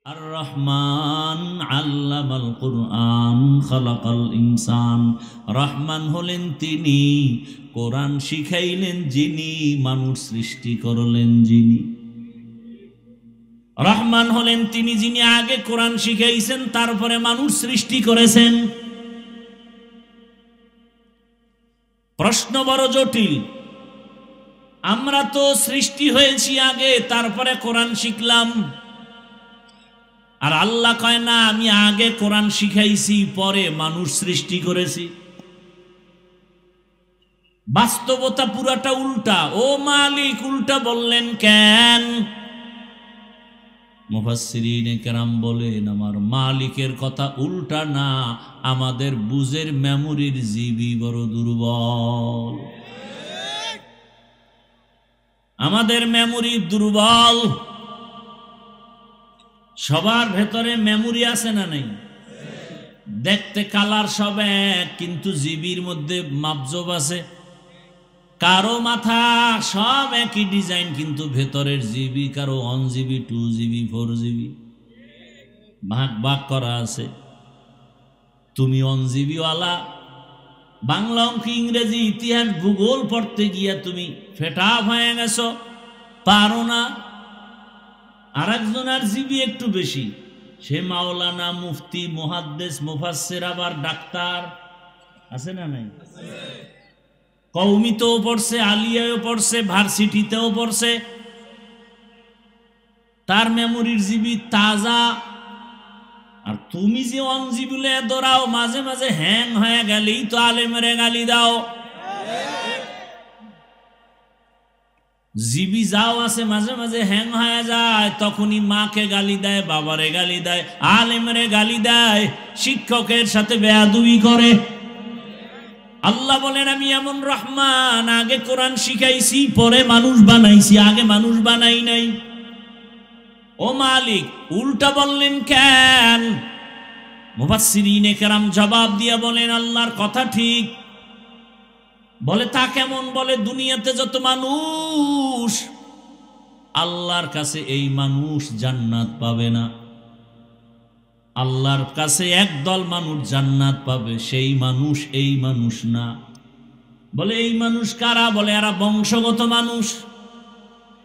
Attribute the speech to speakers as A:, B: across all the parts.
A: আর রহমান আল্লামাল কুরআন খালাকাল ইনসান। রহমান হলেন তিনি, কোরআন শিখাইলেন যিনি, মানুষ সৃষ্টি করলেন যিনি। রহমান হলেন তিনি যিনি আগে কোরআন শিখাইছেন, তারপরে মানুষ সৃষ্টি করেছেন। প্রশ্ন বড় জটিল। আমরা তো সৃষ্টি হয়েছি আগে, তারপরে কোরআন শিখলাম। আর আল্লাহ কয় না, আমি আগে কোরআন শিখাইছি, পরে মানুষ সৃষ্টি করেছি। বাস্তবতা পুরাটা উল্টা। ও মালিক, উল্টা বললেন কেন? মুফাসসিরিনে কেরাম বলেন, আমার মালিকের কথা উল্টা না, আমাদের বুঝের মেমোরির জিবি বড় দুর্বল। আমাদের মেমোরি দুর্বল। সবার ভেতরে মেমোরি আছে না নাই? দেখতে কালার সব এক, কিন্তু জিবির মধ্যে মাপজব আছে। কারো মাথা সব একই ডিজাইন, কিন্তু ভেতরের জিবি কারো 1 জিবি, 2 জিবি, 4 জিবি ভাগ ভাগ করা আছে। তুমি 1 জিবি ওয়ালা বাংলা, অঙ্ক, ইংরেজি, ইতিহাস, ভূগোল পড়তে গিয়া তুমি ফেটা হয়ে গেছো, পারো না। আর একজনের জিবি একটু বেশি, সে মাওলানা, মুফতি, মুহাদ্দিস, মুফাসসির, আবার ডাক্তার আছে না নাই? কওমিতেও পড়ছে, আলিয়ায়ও পড়ছে, ভার্সিটিতেও পড়ছে। তার মেমোরির জিবি তাজা। আর তুমি যে 1 জিবি দৌড়াও, মাঝে মাঝে হ্যাং হয়ে গেলেই তো আলেমেরে গালি দাও। জিবি যাও আছে, মাঝে মাঝে হ্যাং হয়ে যায়, তখনই মাকে গালি দেয়, বাবারে গালি দেয়, আলেমরে গালি দেয়, শিক্ষকের সাথে বেয়াদবি করে। আল্লাহ বলেন, আমি এমন রহমান, আগে কোরআন শিখাইছি, পরে মানুষ বানাইছি, আগে মানুষ বানাই নাই। ও মালিক, উল্টা বললেন কেন? মুফাসসিরিনে কেরাম জবাব দিয়া বলেন, আল্লাহর কথা ঠিক। বলে তা কেমন? বলে দুনিয়াতে যত মানুষ, আল্লাহর কাছে এই মানুষ জান্নাত পাবে না। আল্লাহর কাছে একদল মানুষ জান্নাত পাবে, সেই মানুষ এই মানুষ না। বলে এই মানুষ কারা? বলে এরা বংশগত মানুষ।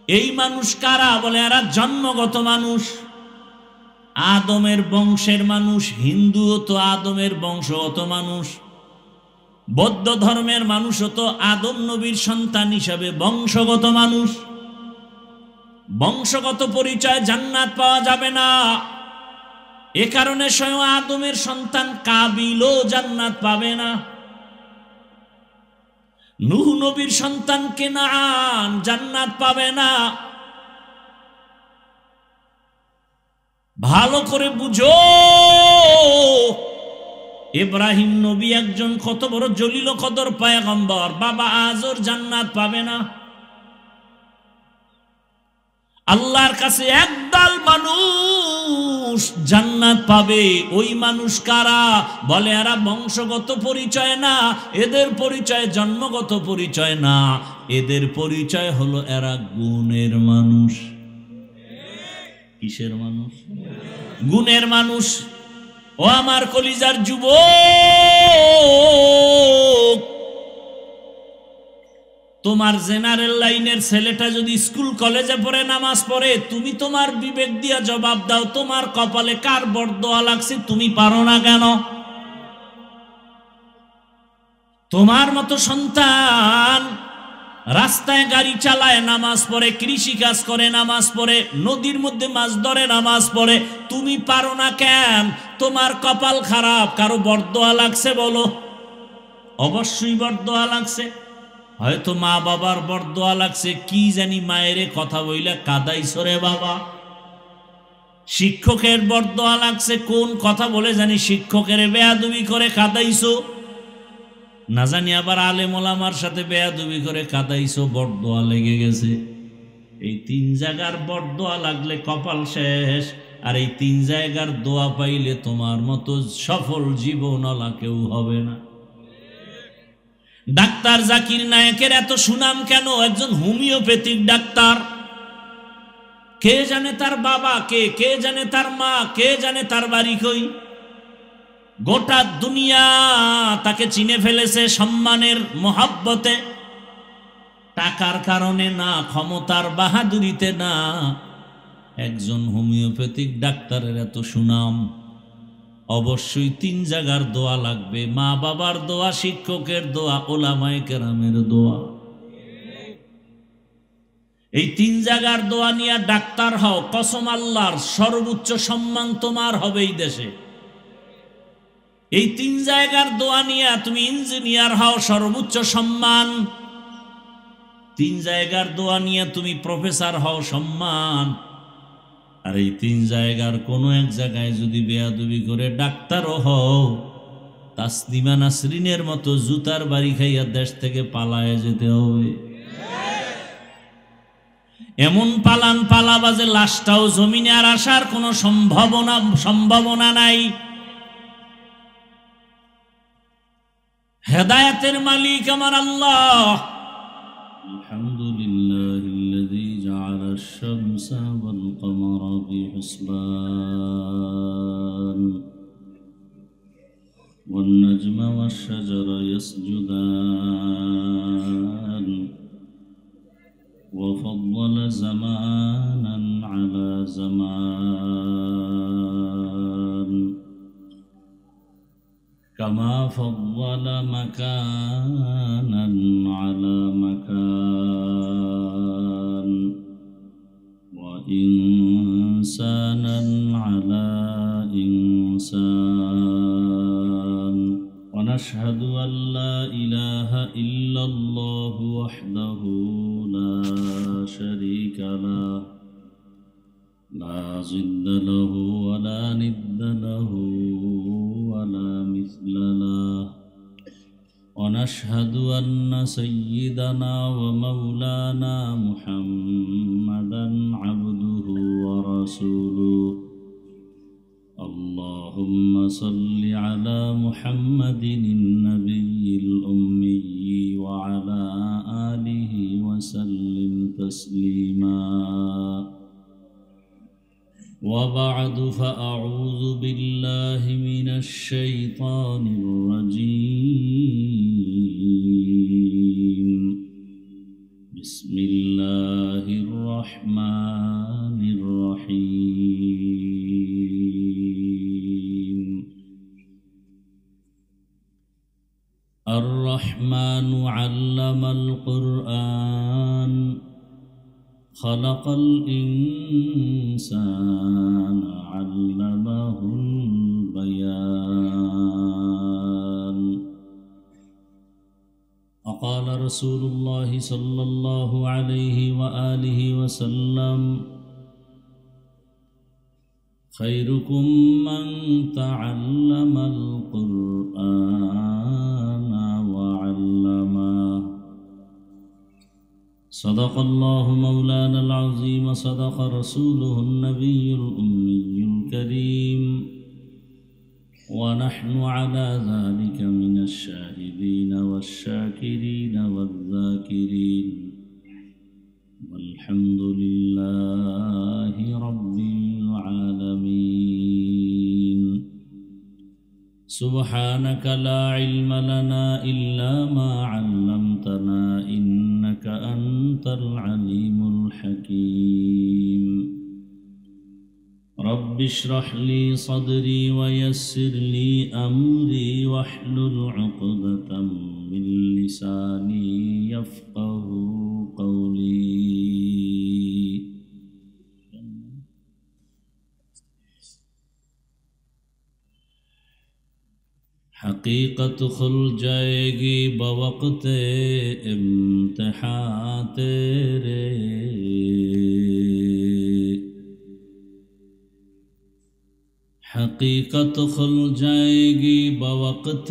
A: এই মানুষ কারা? বলে এরা জন্মগত মানুষ, আদমের বংশের মানুষ। হিন্দুও তো আদমের বংশগত মানুষ, বৌদ্ধ ধর্মের মানুষও তো আদম নবীর সন্তান হিসাবে বংশগত মানুষ। বংশগত পরিচয় জান্নাত পাওয়া যাবে না। এ কারণে স্বয়ং আদমের সন্তান কাবিলও জান্নাত পাবে না। নূহ নবীর সন্তান কেনান জান্নাত পাবে না। ভালো করে বুঝো, ইব্রাহিম নবী একজন কত বড় জলিল কদর পয়গম্বর, বাবা আজর জান্নাত পাবে না। আল্লাহর কাছে একদল মানুষ জান্নাত পাবে। ওই মানুষ কারা? বলে এরা বংশগত পরিচয় না, এদের পরিচয় জন্মগত পরিচয় না, এদের পরিচয় হলো এরা গুণের মানুষ। কিসের মানুষ? গুণের মানুষ। ও আমার কলিজার যুবক, তোমার জেনারেল লাইনের ছেলেটা যদি স্কুল কলেজে পড়ে, নামাজ পড়ে, তুমি তোমার বিবেক দিয়া জবাব দাও, তোমার কপালে কার বরদোয়া লাগছে? তুমি পারো না কেন? তোমার মতো সন্তান রাস্তায় গাড়ি চালায়, নামাজ পড়ে, কৃষি কাজ করে, নামাজ পড়ে, নদীর মধ্যে মাছ ধরে, নামাজ পড়ে, তুমি পারো না কেন? তোমার কপাল খারাপ। কারো বরদোয়া লাগছে? বলো। অবশ্যই বরদোয়া লাগছে। হয়তো মা বাবার বরদোয়া লাগছে, কি জানি মায়েরে কথা বইলা কাদাইছো রে বাবা। শিক্ষকের বরদোয়া লাগছে, কোন কথা বলে জানি শিক্ষকের বেয়াদবি করে কাদাইছো, না জানি আবার আলেম ওলামার সাথে বেয়াদবি করে কাদাইছো, বরদোয়া লেগে গেছে। এই 3 জায়গার বরদোয়া লাগলে কপাল শেষ। আর এই 3 জায়গার দোয়া পাইলে তোমার মতো সফল জীবনওয়ালা কেউ হবে না। ডাক্তার জাকির নায়েকের এত সুনাম কেন? একজন হোমিওপ্যাথিক ডাক্তার। কে জানে তার বাবা কে, কে জানে তার মা, কে জানে তার বাড়ি কই। গোটা দুনিয়া তাকে চিনে ফেলেছে সম্মানের মহব্বতে, টাকার কারণে না, ক্ষমতার বাহাদুরিতে না। একজন হোমিওপ্যাথিক ডাক্তারের এত সুনাম, অবশ্যই 3 জায়গার দোয়া লাগবে: মা বাবার দোয়া, শিক্ষকের দোয়া, ওলামায়ে কেরামের দোয়া। এই 3 জায়গার দোয়া নিয়ে ডাক্তার হও, কসম আল্লাহর, সর্বোচ্চ সম্মান তোমার হবে এই দেশে। এই 3 জায়গার দোয়া নিয়ে তুমি ইঞ্জিনিয়ার হও, সর্বোচ্চ সম্মান। 3 জায়গার দোয়া নিয়ে তুমি প্রফেসর হও, সম্মান। আর এই 3 জায়গার কোনো এক জায়গায় যদি বেয়াদবি করে ডাক্তারও হও, তাসলিমা নাসরিনের মতো জুতার বাড়ি খাইয়া দেশ থেকে পালায়ে যেতে হবে। এমন পালান পালাবা যে লাশটাও জমিনে আর আসার কোনো সম্ভাবনা নাই। হেদায়েতের মালিক আমার আল্লাহ। আলহামদুলিল্লাহিল্লাযী জাআলা আশ-শামসা ওয়াল কমারা বিহুসবান ওয়ান নাজমা ওয়াশ-শাজারা ইয়াসজুদান وفضل زمانا على زمان كما فضل مكانا على مكان وإنسانا على إنسان ونشهد أن لا إله إلا الله وحده لا شريك له لا ضد له ولا ند له ولا مثل له ونشهد أن سيدنا ومولانا محمدا عبده ورسوله اللهم صل على محمد النبي الأمي وعلى آله وسلم تسليما وبعد فأعوذ بالله من الشيطان الرجيم بسم الله الرحمن الرحيم الرحمن علم القرآن خلق الإنسان علمه البيان وقال رسول الله صلى الله عليه وآله وسلم خيركم من تعلم القرآن وعلمه صدق الله مولانا العظيم صدق رسوله النبي الأمي الكريم ونحن على ذلك من الشاهدين والشاكرين والذاكرين والحمد لله رب العالمين سبحانك لا علم لنا إلا ما علمتنا إنك أنت العليم الحكيم رب اشرح لي صدري ويسر لي أمري واحلل عقدة من لساني يفقه قولي حقیقت کھل جائے گی بوقت امتحان تیرے حقیقت کھل جائے گی بوقت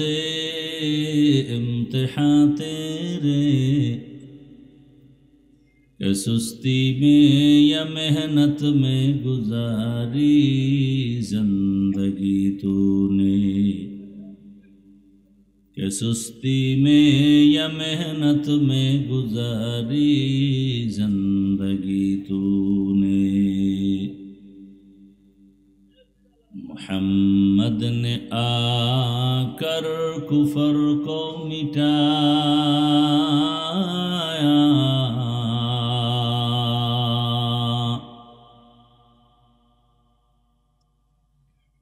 A: امتحان تیرے کہ سستی میں یا محنت میں گزاری زندگی تو نے کہ سستی میں یا محنت میں گزاری زندگی تو نے मोहम्मद ने आकर कुफर को मिटाया,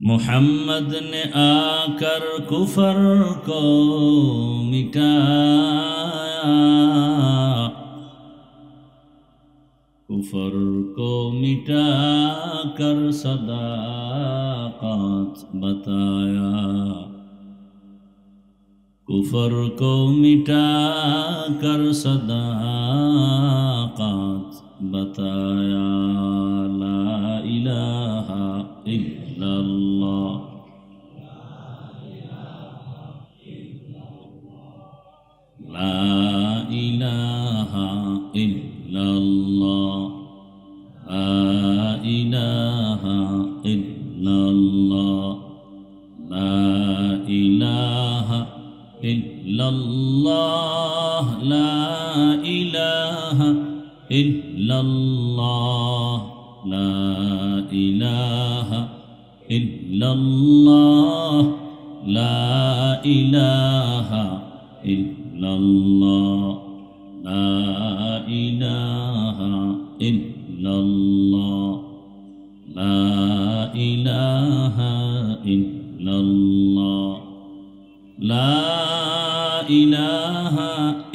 A: मोहम्मद ने आकर कुफर को मिटाया, कुफर को मिटा कर सदाकत बताया, कुफर को मिटा कर सदाकत बताया। ला इलाहा इल्लल्लाह, ला इलाहा इल्लल्लाह, ला इलाहा इल्लल्लाह, ला इलाहा इल्लल्लाह, ला इलाहा इल्लल्लाह, ला इलाहा इल्लल्लाह, ला इलाहा इल्लल्लाह, ला इलाहा इल्लल्लाह, ला इलाहा इल्लल्लाह, ला इलाहा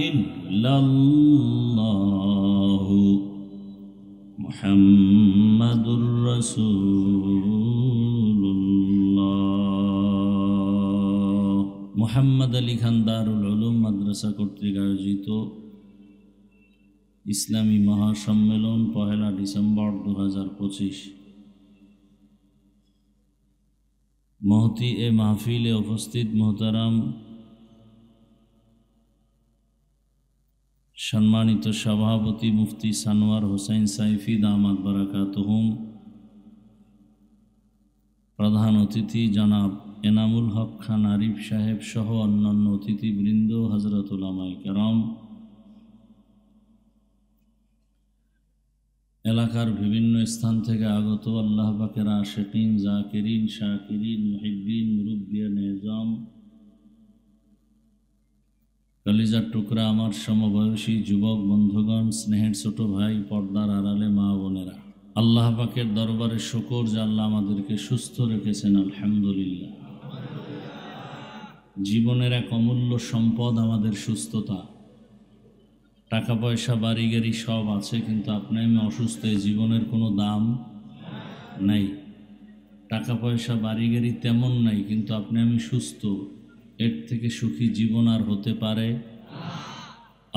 A: इल्लल्लाह, मुहम्मदुर রাসূলুল্লাহ। মুহাম্মদ আলী খান দারুল উলুম মাদ্রাসা কর্তৃক আয়োজিত ইসলামী মহাসম্মেলন 1 ডিসেম্বর 2025। মহতি এ মাহফিলে উপস্থিত মোহতারাম সম্মানিত সভাপতি মুফতি সানোয়ার হোসেন সাইফি দামাত বারাকাতুহুম, প্রধান অতিথি জনাব এনামুল হক খান আরিফ সাহেব সহ অন্যান্য অতিথিবৃন্দ, হযরত উলামায়ে কেরাম, এলাকার বিভিন্ন স্থান থেকে আগত আল্লাহ পাকের আশিকিন, জাকিরিন, শাকিরিন, মুহিব্বিন, মুরব্বিয়ান নিজাম, কলিজার টুকরা আমার সমবয়সী যুবক বন্ধুগণ, স্নেহের ছোট ভাই, পর্দার আড়ালে মা বোনেরা, আল্লাহ পাকের দরবারে শুকর যে আল্লাহ আমাদেরকে সুস্থ রেখেছেন, আলহামদুলিল্লাহ। জীবনের এক অমূল্য সম্পদ আমাদের সুস্থতা। টাকা পয়সা বাড়ি গাড়ি সব আছে, কিন্তু আপনি আমি অসুস্থ, এই জীবনের কোনো দাম নাই। টাকা পয়সা বাড়ি গাড়ি তেমন নাই, কিন্তু আপনি আমি সুস্থ, এর থেকে সুখী জীবন আর হতে পারে?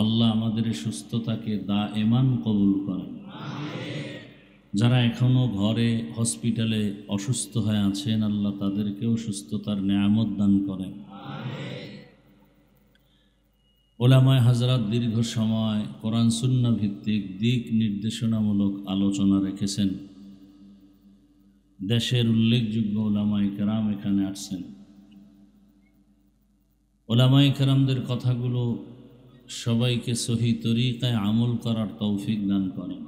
A: আল্লাহ আমাদের সুস্থতাকে দায়েমান কবুল করেন। যারা এখনো ঘরে হসপিটালে অসুস্থ হয়ে আছেন, আল্লাহ তাদেরকেও সুস্থতার নেয়ামত দান করেন। ওলামায়ে হযরত দীর্ঘ সময় কোরআন সুন্নাহ ভিত্তিক দিক নির্দেশনামূলক আলোচনা রেখেছেন। দেশের উল্লেখযোগ্য ওলামায়ে কেরাম এখানে আসছেন। ওলামায়ে কেরামদের কথাগুলো সবাইকে সহি তরিকায় আমল করার তৌফিক দান করেন।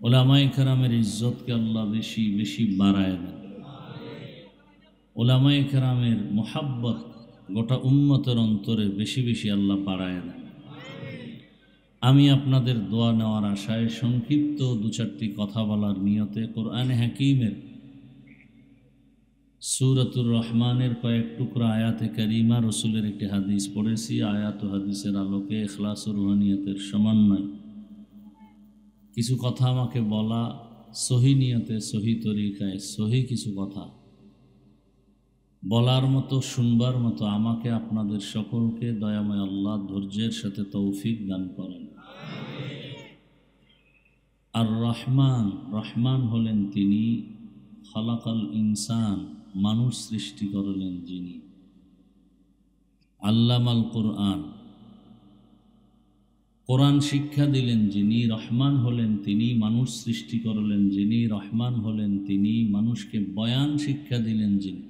A: ওলামায়ে কেরামের ইজ্জতকে আল্লাহ বেশি বেশি বাড়ায় দেন। ওলামায়ে কেরামের মুহাব্বত গোটা উম্মতের অন্তরে বেশি বেশি আল্লাহ বাড়ায় দেন। আমি আপনাদের দোয়া নেওয়ার আশায় সংক্ষিপ্ত 2-4টি কথা বলার নিয়তে কোরআনে হাকিমের সূরাতুর রহমানের কয়েক টুকরা আয়াতে কারিমা, রসুলের একটি হাদিস পড়েছি। আয়াত ও হাদিসের আলোকে ইখলাস ও রুহানিয়তের সমন্বয় কিছু কথা আমাকে বলা, সহি নিয়তে, সহি তরিকায়, সহি কিছু কথা বলার মতো, শুনবার মতো আমাকে আপনাদের সকলকে দয়াময় আল্লাহ ধৈর্যের সাথে তৌফিক দান করেন। আর রহমান, রহমান হলেন তিনি, খালাকাল ইনসান, মানুষ সৃষ্টি করলেন যিনি, আল্লামাল কোরআন, কোরআন শিক্ষা দিলেন যিনি। রহমান হলেন তিনি, মানুষ সৃষ্টি করলেন যিনি। রহমান হলেন তিনি, মানুষকে বয়ান শিক্ষা দিলেন যিনি।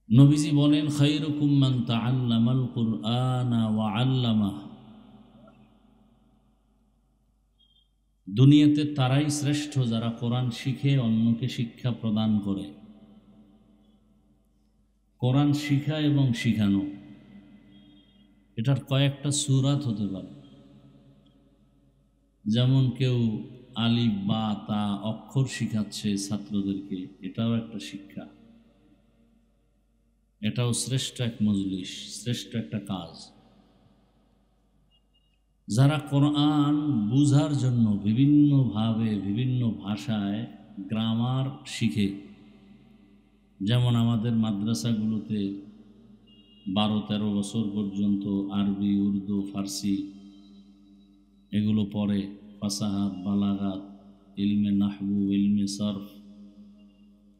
A: নবীজি বলেন, খায়রুকুম মান তাআল্লামাল কুরআনা ওয়া আল্লামাহ, দুনিয়াতে তারাই শ্রেষ্ঠ যারা কোরআন শিখে অন্যকে শিক্ষা প্রদান করে। কোরআন শিখা এবং শিখানো এটার কয়েকটা সূরাত হতে পারে। যেমন কেউ আলিফ বা তা অক্ষর শিখাচ্ছে ছাত্রদেরকে, এটাও একটা শিক্ষা, এটাও শ্রেষ্ঠ এক মজলিস, শ্রেষ্ঠ একটা কাজ। যারা কোরআন বুঝার জন্য বিভিন্নভাবে বিভিন্ন ভাষায় গ্রামার শিখে, যেমন আমাদের মাদ্রাসাগুলোতে 12-13 বছর পর্যন্ত আরবি, উর্দু, ফার্সি এগুলো পড়ে, ফাসাহাত, বালাগাত, ইলমে নাহবু, ইলমে সরফ,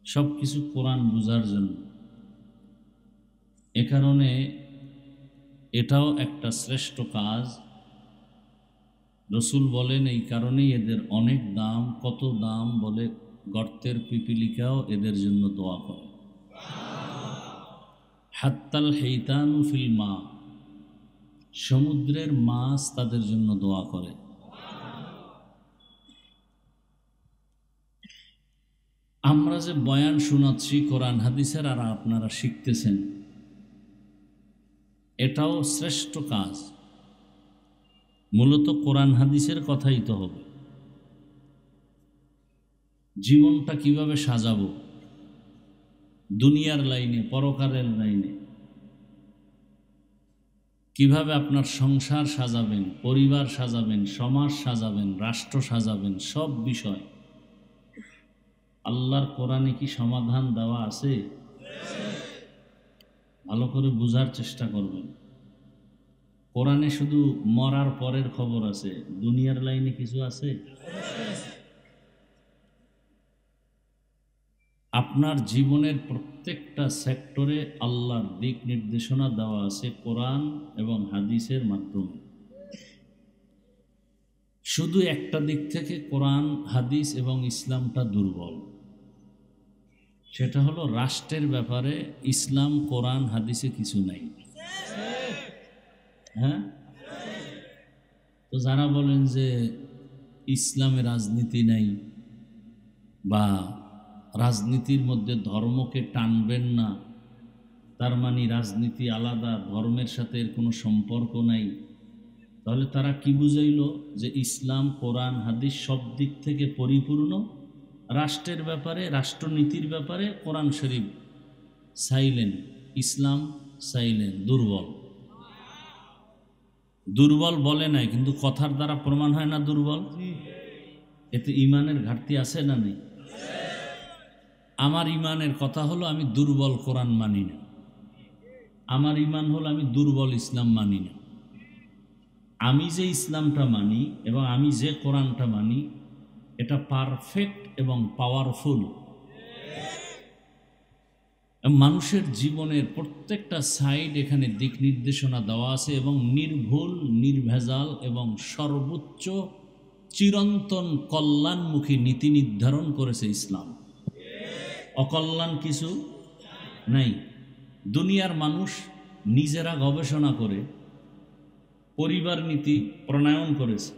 A: সব কিছু কোরআন বুঝার জন্য। এ কারণে এটাও একটা শ্রেষ্ঠ কাজ। রসুল বলেন এই কারণেই এদের অনেক দাম। কত দাম বলে, গর্তের পিপিলিকাও এদের জন্য দোয়া করে। হাত্তাল হেইতানু ফিল মা, সমুদ্রের মাছ তাদের জন্য দোয়া করে। আমরা যে বয়ান শোনাচ্ছি কোরআন হাদিসের, আর আপনারা শিখতেছেন, এটাও শ্রেষ্ঠ কাজ। মূলত কোরআন হাদিসের কথাই তো হবে। জীবনটা কিভাবে সাজাবো, দুনিয়ার লাইনে, পরকালের লাইনে, কিভাবে আপনার সংসার সাজাবেন, পরিবার সাজাবেন, সমাজ সাজাবেন, রাষ্ট্র সাজাবেন, সব বিষয় আল্লাহর কোরআনে কি সমাধান দেওয়া আছে? ভালো করে বুঝার চেষ্টা করবেন। কোরআনে শুধু মরার পরের খবর আছে, দুনিয়ার লাইনে কিছু আছে? আপনার জীবনের প্রত্যেকটা সেক্টরে আল্লাহর দিক নির্দেশনা দেওয়া আছে কোরআন এবং হাদিসের মাধ্যমে। শুধু একটা দিক থেকে কোরআন, হাদিস এবং ইসলামটা দুর্বল, সেটা হলো রাষ্ট্রের ব্যাপারে ইসলাম, কোরআন, হাদিসে কিছু নাই। হ্যাঁ, তো যারা বলেন যে ইসলামে রাজনীতি নাই বা রাজনীতির মধ্যে ধর্মকে টানবেন না, তার মানে রাজনীতি আলাদা, ধর্মের সাথে এর কোনো সম্পর্ক নাই, তাহলে তারা কি বুঝাইল? যে ইসলাম, কোরআন, হাদিস সব দিক থেকে পরিপূর্ণ, রাষ্ট্রের ব্যাপারে, রাষ্ট্রনীতির ব্যাপারে কোরআন শরীফ সাইলেন্ট, ইসলাম সাইলেন্ট, দুর্বল। দুর্বল বলে নাই, কিন্তু কথার দ্বারা প্রমাণ হয় না দুর্বল। এতে ইমানের ঘাটতি আছে না নেই? আমার ইমানের কথা হলো আমি দুর্বল কোরআন মানি না, আমার ইমান হলো আমি দুর্বল ইসলাম মানি না। আমি যে ইসলামটা মানি এবং আমি যে কোরআনটা মানি, এটা পারফেক্ট এবং পাওয়ারফুল। মানুষের জীবনের প্রত্যেকটা সাইড এখানে দিক নির্দেশনা দেওয়া আছে এবং নির্ভুল, নির্ভেজাল এবং সর্বোচ্চ চিরন্তন কল্যাণমুখী নীতি নির্ধারণ করেছে ইসলাম। অকল্যাণ কিছু নাই। দুনিয়ার মানুষ নিজেরা গবেষণা করে পরিবার নীতি প্রণয়ন করেছে,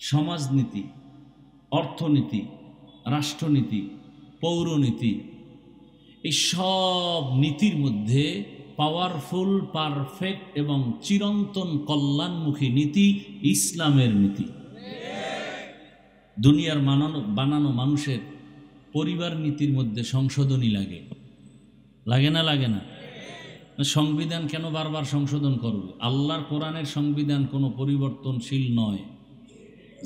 A: সমাজনীতি, অর্থনীতি, রাষ্ট্রনীতি, পৌরনীতি, এই সব নীতির মধ্যে পাওয়ারফুল, পারফেক্ট এবং চিরন্তন কল্যাণমুখী নীতি ইসলামের নীতি। দুনিয়ার বানানো মানুষের পরিবার নীতির মধ্যে সংশোধনী লাগে, লাগে না? লাগে না? সংবিধান কেন বারবার সংশোধন করবে? আল্লাহর কোরআনের সংবিধান কোনো পরিবর্তনশীল নয়।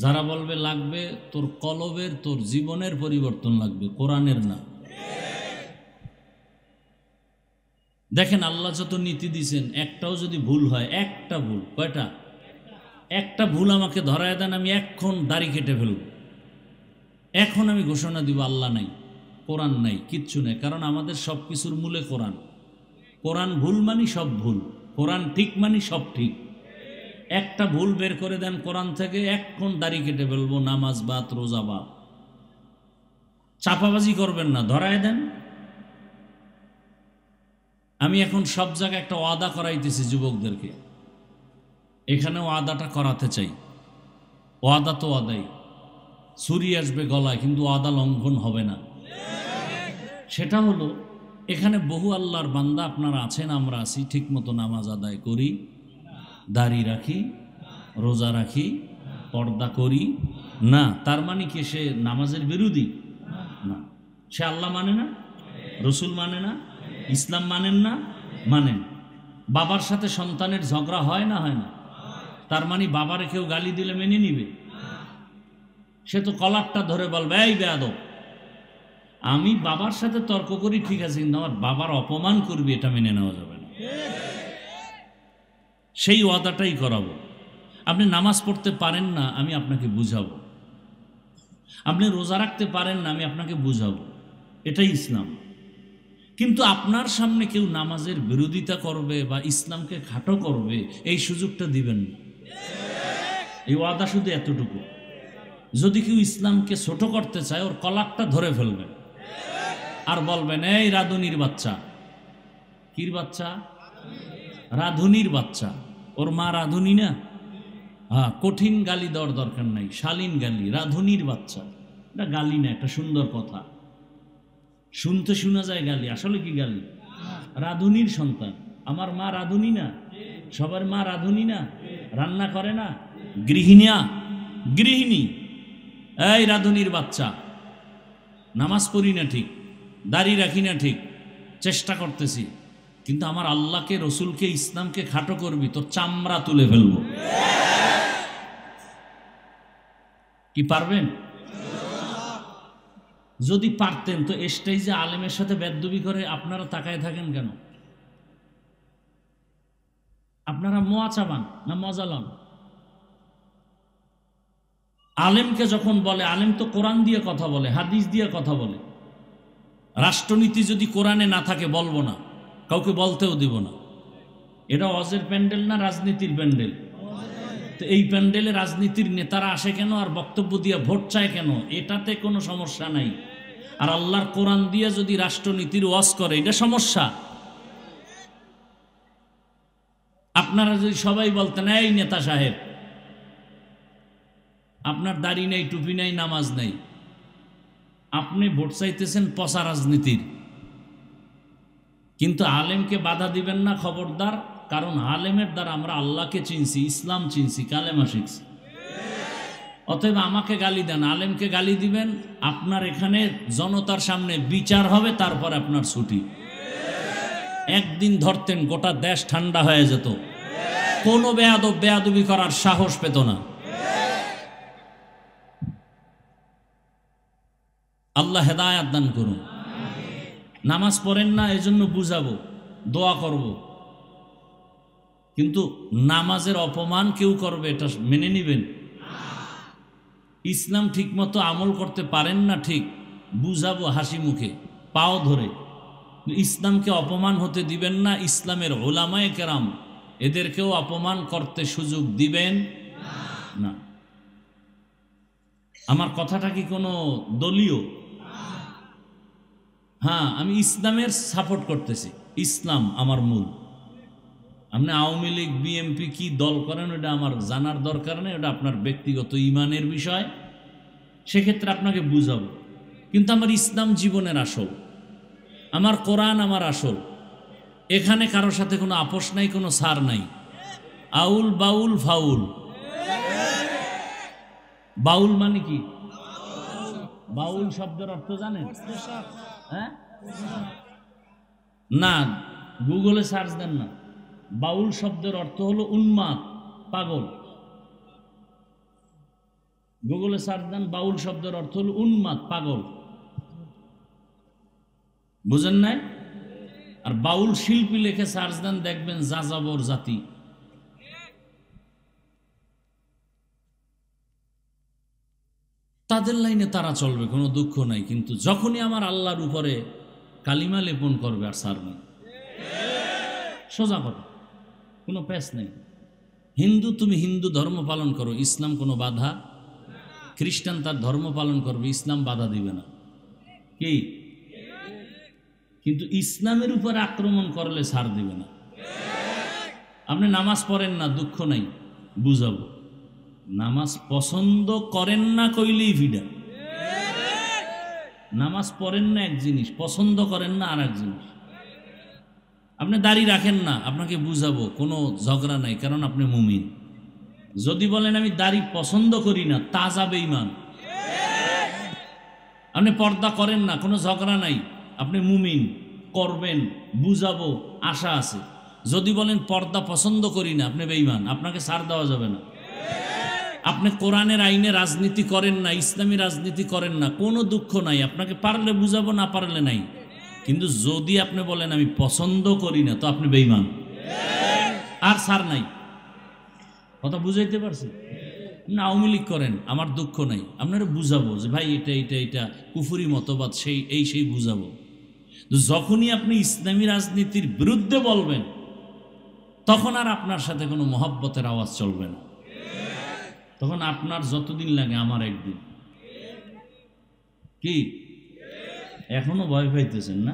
A: যারা বলবে লাগবে, তোর কলবের, তোর জীবনের পরিবর্তন লাগবে, কোরআনের না। দেখেন আল্লাহ যত নীতি দিয়েছেন, একটাও যদি ভুল হয়, একটা ভুল, কয়টা? একটা ভুল আমাকে ধরায় দেন, আমি এখন দাড়ি কেটে ফেলব, এখন আমি ঘোষণা দিব আল্লাহ নাই, কোরআন নাই, কিচ্ছু নেই। কারণ আমাদের সব কিছুর মূলে কোরআন। কোরআন ভুল মানি সব ভুল, কোরআন ঠিক মানি সব ঠিক। একটা ভুল বের করে দেন কোরআন থেকে, এখন দাড়ি কেটে ফেলবো, নামাজ বাদ, রোজা বাদ। চাপাবাজি করবেন না, ধরায় দেন। আমি এখন সব জায়গায় একটা ওয়াদা করাইতেছি যুবকদেরকে, এখানে ওয়াদাটা করাতে চাই। ওয়াদা তো ওয়াদাই, ছুরি আসবে গলায়, কিন্তু ওয়াদা লঙ্ঘন হবে না। সেটা হলো, এখানে বহু আল্লাহর বান্দা আপনারা আছেন, আমরা আছি, ঠিক মতো নামাজ আদায় করি, দাড়ি রাখি, রোজা রাখি, পর্দা করি না। তার মানে কি সে নামাজের বিরোধী? না। সে আল্লাহ মানে না, রসুল মানে না, ইসলাম মানেন না? মানেন। বাবার সাথে সন্তানের ঝগড়া হয় না? হয় না। তার মানে বাবারে কেউ গালি দিলে মেনে নিবে? সে তো কলারটা ধরে বলবে, এই বেয়াদব, আমি বাবার সাথে তর্ক করি ঠিক আছে, কিন্তু আমার বাবার অপমান করবি এটা মেনে নেওয়া যাবে না। সেই ওয়াদাটাই করাবো। আপনি নামাজ পড়তে পারেন না, আমি আপনাকে বুঝাবো। আপনি রোজা রাখতে পারেন না, আমি আপনাকে বুঝাবো। এটাই ইসলাম। কিন্তু আপনার সামনে কেউ নামাজের বিরোধিতা করবে বা ইসলামকে খাটো করবে, এই সুযোগটা দিবেন না। এই ওয়াদা শুধু এতটুকু, যদি কেউ ইসলামকে ছোট করতে চায় ওর কলারটা ধরে ফেলবেন আর বলবেন, এই রাধুনির বাচ্চা। কির বাচ্চা? রাধুনির বাচ্চা। ওর মা রাধুনি না? হ্যাঁ, কঠিন গালি দেওয়ার দরকার নাই, শালীন গালি। রাধুনির বাচ্চা, এটা গালি না, একটা সুন্দর কথা, শুনতে শোনা যায় গালি, আসলে কি গালি? রাধুনির সন্তান। আমার মা রাধুনি না? সবার মা রাধুনি না? রান্না করে না? গৃহিণী। এই রাধুনির বাচ্চা, নামাজ পড়ি না ঠিক, দাড়ি রাখি না ঠিক, চেষ্টা করতেছি, কিন্তু আমার আল্লাহকে, রসুলকে, ইসলামকে খাটো করবি, তোর চামড়া তুলে ফেলবো। কি পারবেন? যদি পারতেন তো স্টেজে আলেমের সাথে বেদবি করে আপনারা তাকায় থাকেন কেন? আপনারা মোয়া চাবান না মজা লন? আলেমকে যখন বলে, আলেম তো কোরআন দিয়ে কথা বলে, হাদিস দিয়ে কথা বলে। রাষ্ট্রনীতি যদি কোরআনে না থাকে বলবো না, কাউকে বলতেও দিব না। এটা ওয়াজের প্যান্ডেল না রাজনীতির প্যান্ডেল? তো এই প্যান্ডেলে রাজনীতির নেতারা আসে কেন আর বক্তব্য দিয়ে ভোট চায় কেন? এটাতে কোনো সমস্যা নাই। আর আল্লাহর কোরআন দিয়ে যদি রাষ্ট্রনীতির ওয়াজ করে, এটা সমস্যা। আপনারা যদি সবাই বলতেন, এই নেতা সাহেব, আপনার দাড়ি নেই, টুপি নেই, নামাজ নেই, আপনি ভোট চাইতেছেন পচা রাজনীতির, কিন্তু আলেমকে বাধা দিবেন না, খবরদার। কারণ আলেমের দ্বারা আমরা আল্লাহকে চিনছি, ইসলাম চিনছি, কালেমা শিখছি। অতএব আমাকে গালি দেন, আলেমকে গালি দিবেন, আপনার এখানে জনতার সামনে বিচার হবে, তারপর আপনার ছুটি। একদিন ধরতেন গোটা দেশ ঠান্ডা হয়ে যেত, কোনো বেয়াদবি করার সাহস পেত না। আল্লাহ হেদায়াত দান করুন। নামাজ পড়েন না, এজন্য বুঝাবো, দোয়া করব, কিন্তু নামাজের অপমান কেউ করবে এটা মেনে নিবেন? ইসলাম ঠিক মতো আমল করতে পারেন না, ঠিক বুঝাবো হাসি মুখে, পাও ধরে। ইসলামকে অপমান হতে দিবেন না। ইসলামের ওলামায়ে কেরাম, এদেরকেও অপমান করতে সুযোগ দিবেন না। আমার কথাটা কি কোনো দলীয়? হ্যাঁ, আমি ইসলামের সাপোর্ট করতেছি, ইসলাম আমার মূল। আপনি আওয়ামী লীগ, বিএনপি কি দল করেন ওটা আমার জানার দরকার নেই, ওটা আপনার ব্যক্তিগত ইমানের বিষয়, সেক্ষেত্রে আপনাকে বুঝাবো। কিন্তু আমার ইসলাম জীবনের আসল, আমার কোরআন আমার আসল। এখানে কারোর সাথে কোনো আপোষ নাই, কোনো ছাড় নাই। আউল বাউল ফাউল। বাউল মানে কি? বাউল শব্দের অর্থ জানেন? হ্যাঁ, না, গুগলে সার্চ দেন না। বাউল শব্দের অর্থ হলো উন্মাদ, পাগল। গুগলে সার্চ দেন, বাউল শব্দের অর্থ হলো উন্মাদ, পাগল। বুঝেন নাই? আর বাউল শিল্পী লেখে সার্চ দেন, দেখবেন যাযাবর জাতি। তাদের লাইনে তারা চলবে, কোনো দুঃখ নাই। কিন্তু যখনই আমার আল্লাহর উপরে কালিমা লেপন করবে, আর সার নেই। সোজা কথা, কোনো প্যাচ নেই। হিন্দু, তুমি হিন্দু ধর্ম পালন করো, ইসলাম কোনো বাধা। খ্রিস্টান তার ধর্ম পালন করবে, ইসলাম বাধা দিবে না। কি? কিন্তু ইসলামের উপর আক্রমণ করলে ছাড় দিবে না। আপনি নামাজ পড়েন না, দুঃখ নাই, বুঝাবো। নামাজ পছন্দ করেন না কইলেই ভিড়া। নামাজ পড়েন না এক জিনিস, পছন্দ করেন না আর এক জিনিস। আপনি দাড়ি রাখেন না, আপনাকে বুঝাবো, কোনো ঝগড়া নাই, কারণ আপনি মুমিন। যদি বলেন আমি দাড়ি পছন্দ করি না, তাজা বেঈমান। আপনি পর্দা করেন না, কোনো ঝগড়া নাই, আপনি মুমিন, করবেন, বুঝাবো, আশা আছে। যদি বলেন পর্দা পছন্দ করি না, আপনি বেঈমান, আপনাকে ছাড় দেওয়া যাবে না। আপনি কোরআনের আইনে রাজনীতি করেন না, ইসলামী রাজনীতি করেন না, কোনো দুঃখ নাই, আপনাকে পারলে বুঝাবো, না পারলে নাই। কিন্তু যদি আপনি বলেন আমি পছন্দ করি না, তো আপনি বেঈমান, আর ছাড় নাই। কথা বুঝাইতে পারছি? আপনি আওয়ামী লীগ করেন, আমার দুঃখ নাই, আপনারা বুঝাবো যে ভাই এটা এটা এটা কুফুরি মতবাদ, সেই বুঝাবো। যখনই আপনি ইসলামী রাজনীতির বিরুদ্ধে বলবেন, তখন আর আপনার সাথে কোনো মহব্বতের আওয়াজ চলবে না। তখন আপনার যতদিন লাগে আমার একদিন। কি এখনো ভয় পাইতেছেন না?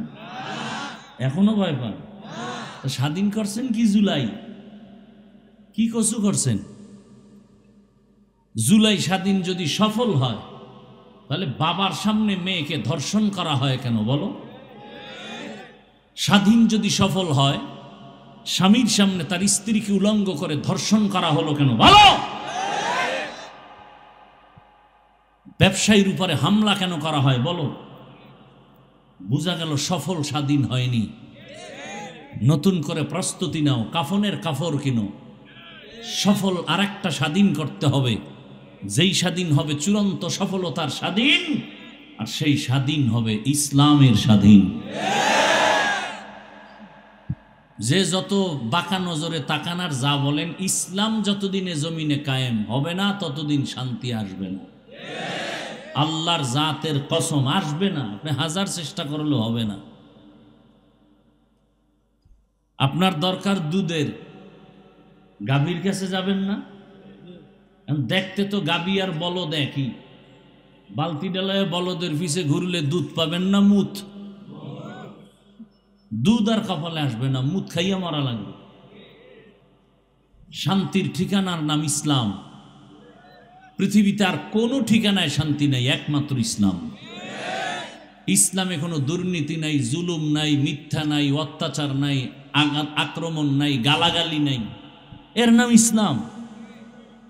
A: এখনো ভয় পান? স্বাধীন করছেন কি জুলাই? কি কসু করছেন? জুলাই স্বাধীন যদি সফল হয়, তাহলে বাবার সামনে মেয়েকে ধর্ষণ করা হয় কেন বলো? স্বাধীন যদি সফল হয়, স্বামীর সামনে তার স্ত্রীকে উলঙ্গ করে ধর্ষণ করা হলো কেন বলো? ব্যবসায়ীর উপরে হামলা কেন করা হয় বলো? বোঝা গেল সফল স্বাধীন হয়নি। নতুন করে প্রস্তুতি নাও, কাফনের কাপড় কিনো। সফল আরেকটা স্বাধীন করতে হবে, যেই স্বাধীন হবে চূড়ান্ত সফলতার স্বাধীন, আর সেই স্বাধীন হবে ইসলামের স্বাধীন। যে যত বাঁকা নজরে তাকানার যা বলেন, ইসলাম যতদিনে জমিনে কায়েম হবে না, ততদিন শান্তি আসবে না। আল্লাহর জাতের কসম, আসবে না। আপনি হাজার চেষ্টা করলেও হবে না। আপনার দরকার দুধের, গাভীর কাছে যাবেন না? দেখতে তো গাভী আর বলদ একই। বালতি ডালায় বলদের পিছে ঘুরলে দুধ পাবেন না মুত? দুধ আর কপালে আসবে না, মুত খাইয়া মরা লাগবে। শান্তির ঠিকানার নাম ইসলাম। পৃথিবীতে আর কোনো ঠিকানায় শান্তি নাই, একমাত্র ইসলাম। ইসলামে কোনো দুর্নীতি নাই, জুলুম নাই, মিথ্যা নাই, অত্যাচার নাই, আক্রমণ নাই, গালাগালি নাই। এর নাম ইসলাম।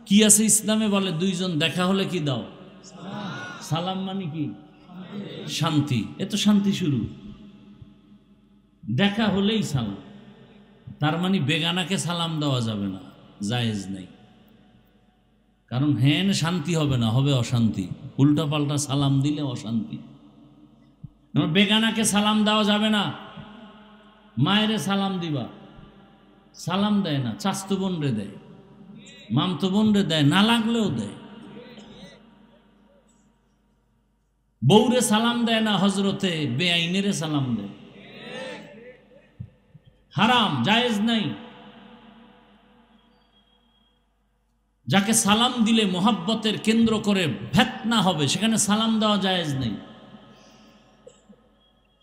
A: কি আছে ইসলামে বলে? দুইজন দেখা হলে কি দাও? সালাম। মানে কি? শান্তি। এ তো শান্তি শুরু। দেখা হলেই সালাম। তার মানে বেগানাকে সালাম দেওয়া যাবে না, জায়েজ নেই। কারণ হ্যাঁ শান্তি হবে না, হবে অশান্তি। উল্টা পাল্টা সালাম দিলে অশান্তি। বেগানাকে সালাম দেওয়া যাবে না। মায়েরে সালাম দিবা, সালাম দেয় না, চাচতো বোন রে দেয়, মামতো বোন রে দেয়, না লাগলেও দেয়। বউরে সালাম দেয় না, হজরতে বেআইনেরে সালাম দেয়। হারাম, জায়েজ নাই। যাকে সালাম দিলে মোহাব্বতের কেন্দ্র করে ফিতনা হবে, সেখানে সালাম দেওয়া জায়েজ নেই।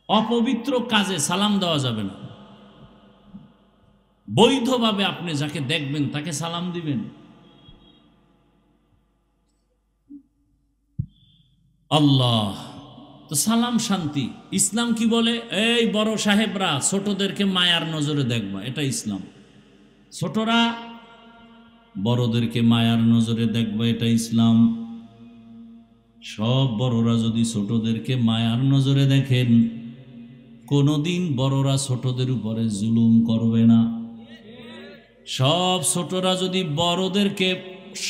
A: অপবিত্র কাজে সালাম দেওয়া যাবে না। বৈধভাবে আপনি যাকে দেখবেন তাকে সালাম দিবেন। আল্লাহ তো সালাম শান্তি। ইসলাম কি বলে? এই বড় সাহেবরা ছোটদেরকে মায়ার নজরে দেখবা, এটা ইসলাম। ছোটরা বড়দেরকে মায়ার নজরে দেখবা, এটা ইসলাম। সব বড়রা যদি ছোটদেরকে মায়ার নজরে দেখেন, কোনোদিন বড়রা ছোটদের উপরে জুলুম করবে না। সব ছোটরা যদি বড়দেরকে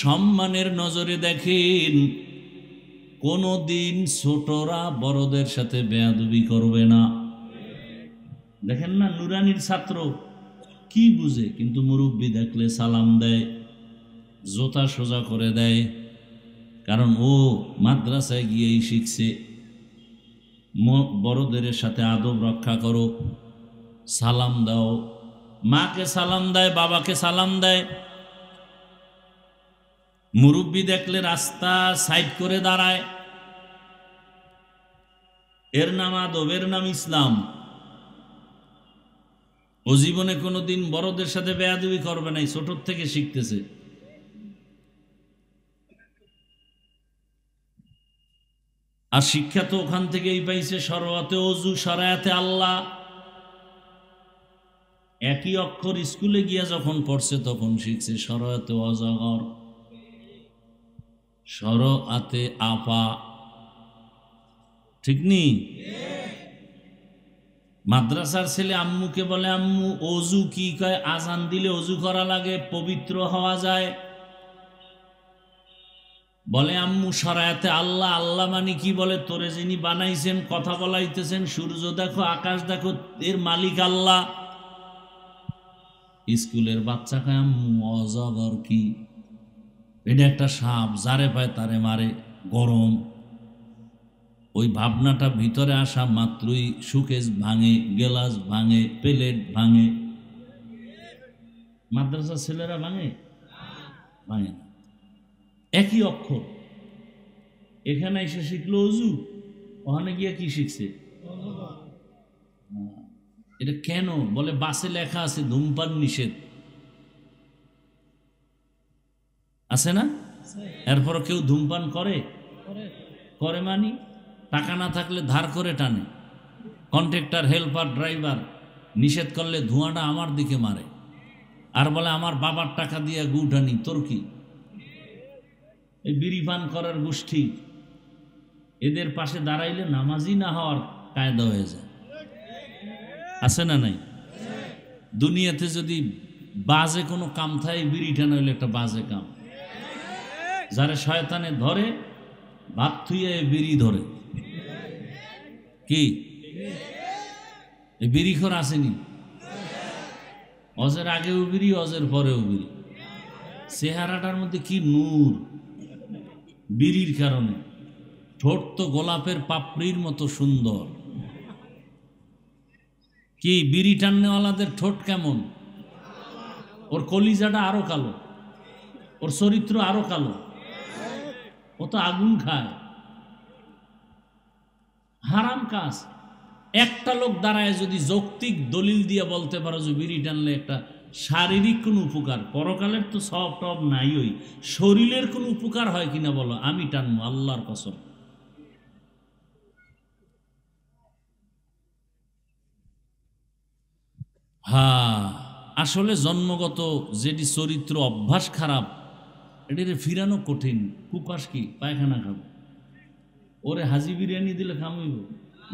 A: সম্মানের নজরে দেখেন, কোনোদিন ছোটরা বড়দের সাথে বেয়াদবি করবে না। দেখেন না, নুরানির ছাত্র কি বুঝে, কিন্তু মুরব্বি দেখলে সালাম দেয়, জোতা সোজা করে দেয়। কারণ ও মাদ্রাসায় গিয়েই শিখছে বড়দের সাথে আদব রক্ষা করো, সালাম দাও। মাকে সালাম দেয়, বাবাকে সালাম দেয়। মুরব্বি দেখলে রাস্তা সাইড করে দাঁড়ায়। এর নাম আদব, এর নাম ইসলাম। ও জীবনে কোনোদিন বড়দের সাথে বেয়াদবি করবে না, ছোট থেকে শিখতেছে। আর শিক্ষা তো ওখান থেকেই পাইছে, শরআতে ওযু, শরআতে আল্লাহ। একই অক্ষর স্কুলে গিয়া যখন পড়ছে তখন শিখছে শরআতে অজগর, শরআতে আপা, ঠিক নি? মাদ্রাসার ছেলে আম্মুকে বলে, আম্মু ওযু কি কয়? আজান দিলে ওযু করা লাগে, পবিত্র হওয়া যায়। বলে আম্মু শরআতে আল্লাহ, আল্লাহ মানে কি? বলে তোরে যিনি বানাইছেন, কথা বলাইতেছেন, সূর্য দেখো, আকাশ দেখো, এর মালিক আল্লাহ। স্কুলের বাচ্চা কয় আম্মু অজগর কি? এটা একটা সাপ, যারে পায় তারে মারে, গরম। ওই ভাবনাটা ভিতরে আসা মাত্রই সুকেস ভাঙে, গেলাস ভাঙে, প্লেট ভাঙে। মাদ্রাসার ছেলেরা ভাঙে? ভাঙে না। একই অক্ষর, এখানে এসে শিখলো ওযু, ওখানে গিয়ে কি শিখছে? এটা কেন? বলে বাসে লেখা আছে ধূমপান নিষেধ, আছে না? এরপর কেউ ধূমপান করে? করে মানি টাকা না থাকলে ধার করে টানে। কন্ট্রাক্টর, হেল্পার, ড্রাইভার নিষেধ করলে ধোঁয়াটা আমার দিকে মারে, আর বলে আমার বাবার টাকা দিয়ে গু টানি। তোর কি? এই বিড়ি পান করার গোষ্ঠী, এদের পাশে দাঁড়াইলে নামাজি না হওয়ার কায়দা হয়ে যায়, আছে না নাই? দুনিয়াতে যদি বাজে কোনো কাম থাকে, বিড়ি টানা হইলে একটা বাজে কাম। যারা শয়তানে ধরে, ভাত থুইয়ে বিড়ি ধরে। কি এই বিড়িখোর আসেনি? অজের আগেও বিড়ি, অজের পরেও বিড়ি। চেহারাটার মধ্যে কি নূর বিড়ির কারণে। ঠোঁট তো গোলাপের পাপড়ির মতো সুন্দর। কি বিড়ি টান্নেওয়ালাদের ঠোঁট কেমন? ওর কলিজাটা আরো কালো, ওর চরিত্র আরো কালো, ও তো আগুন খায়। হারাম কাজ। একটা লোক দাঁড়ায় যদি যৌক্তিক দলিল দিয়ে বলতে পারো যে বিড়ি টানলে একটা শারীরিক কোনো উপকার, পরকালের তো সব টব নাই, ওই শরীরের কোনো উপকার হয় কিনা বলো, আমি টানবো আল্লাহর কসম। হ্যাঁ, আসলে জন্মগত যেটি চরিত্র অভ্যাস খারাপ, এটারে ফিরানো কঠিন। কুপাস কি পায়খানা খাবো, ওরে হাজি বিরিয়ানি দিলে খামাইব,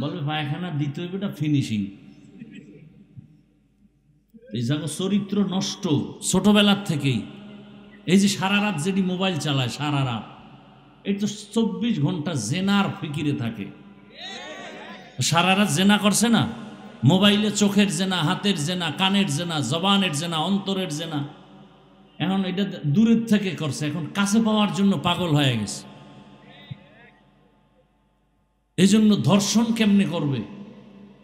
A: বলবে পায়খানা দিতে হইবে, এটা ফিনিশিং। এই জায়গা চরিত্র নষ্ট ছোটবেলার থেকেই। এই যে সারা রাত যেটি মোবাইল চালায়, সারা রাত, এই তো 24 ঘন্টা জেনার ফিকিরে থাকে। সারা রাত জেনা করছে না, মোবাইলে চোখের জেনা, হাতের জেনা, কানের জেনা, জবানের জেনা, অন্তরের জেনা। এখন এটা দূরের থেকে করছে, এখন কাছে পাওয়ার জন্য পাগল হয়ে গেছে। এই জন্য ধর্ষণ কেমনে করবে?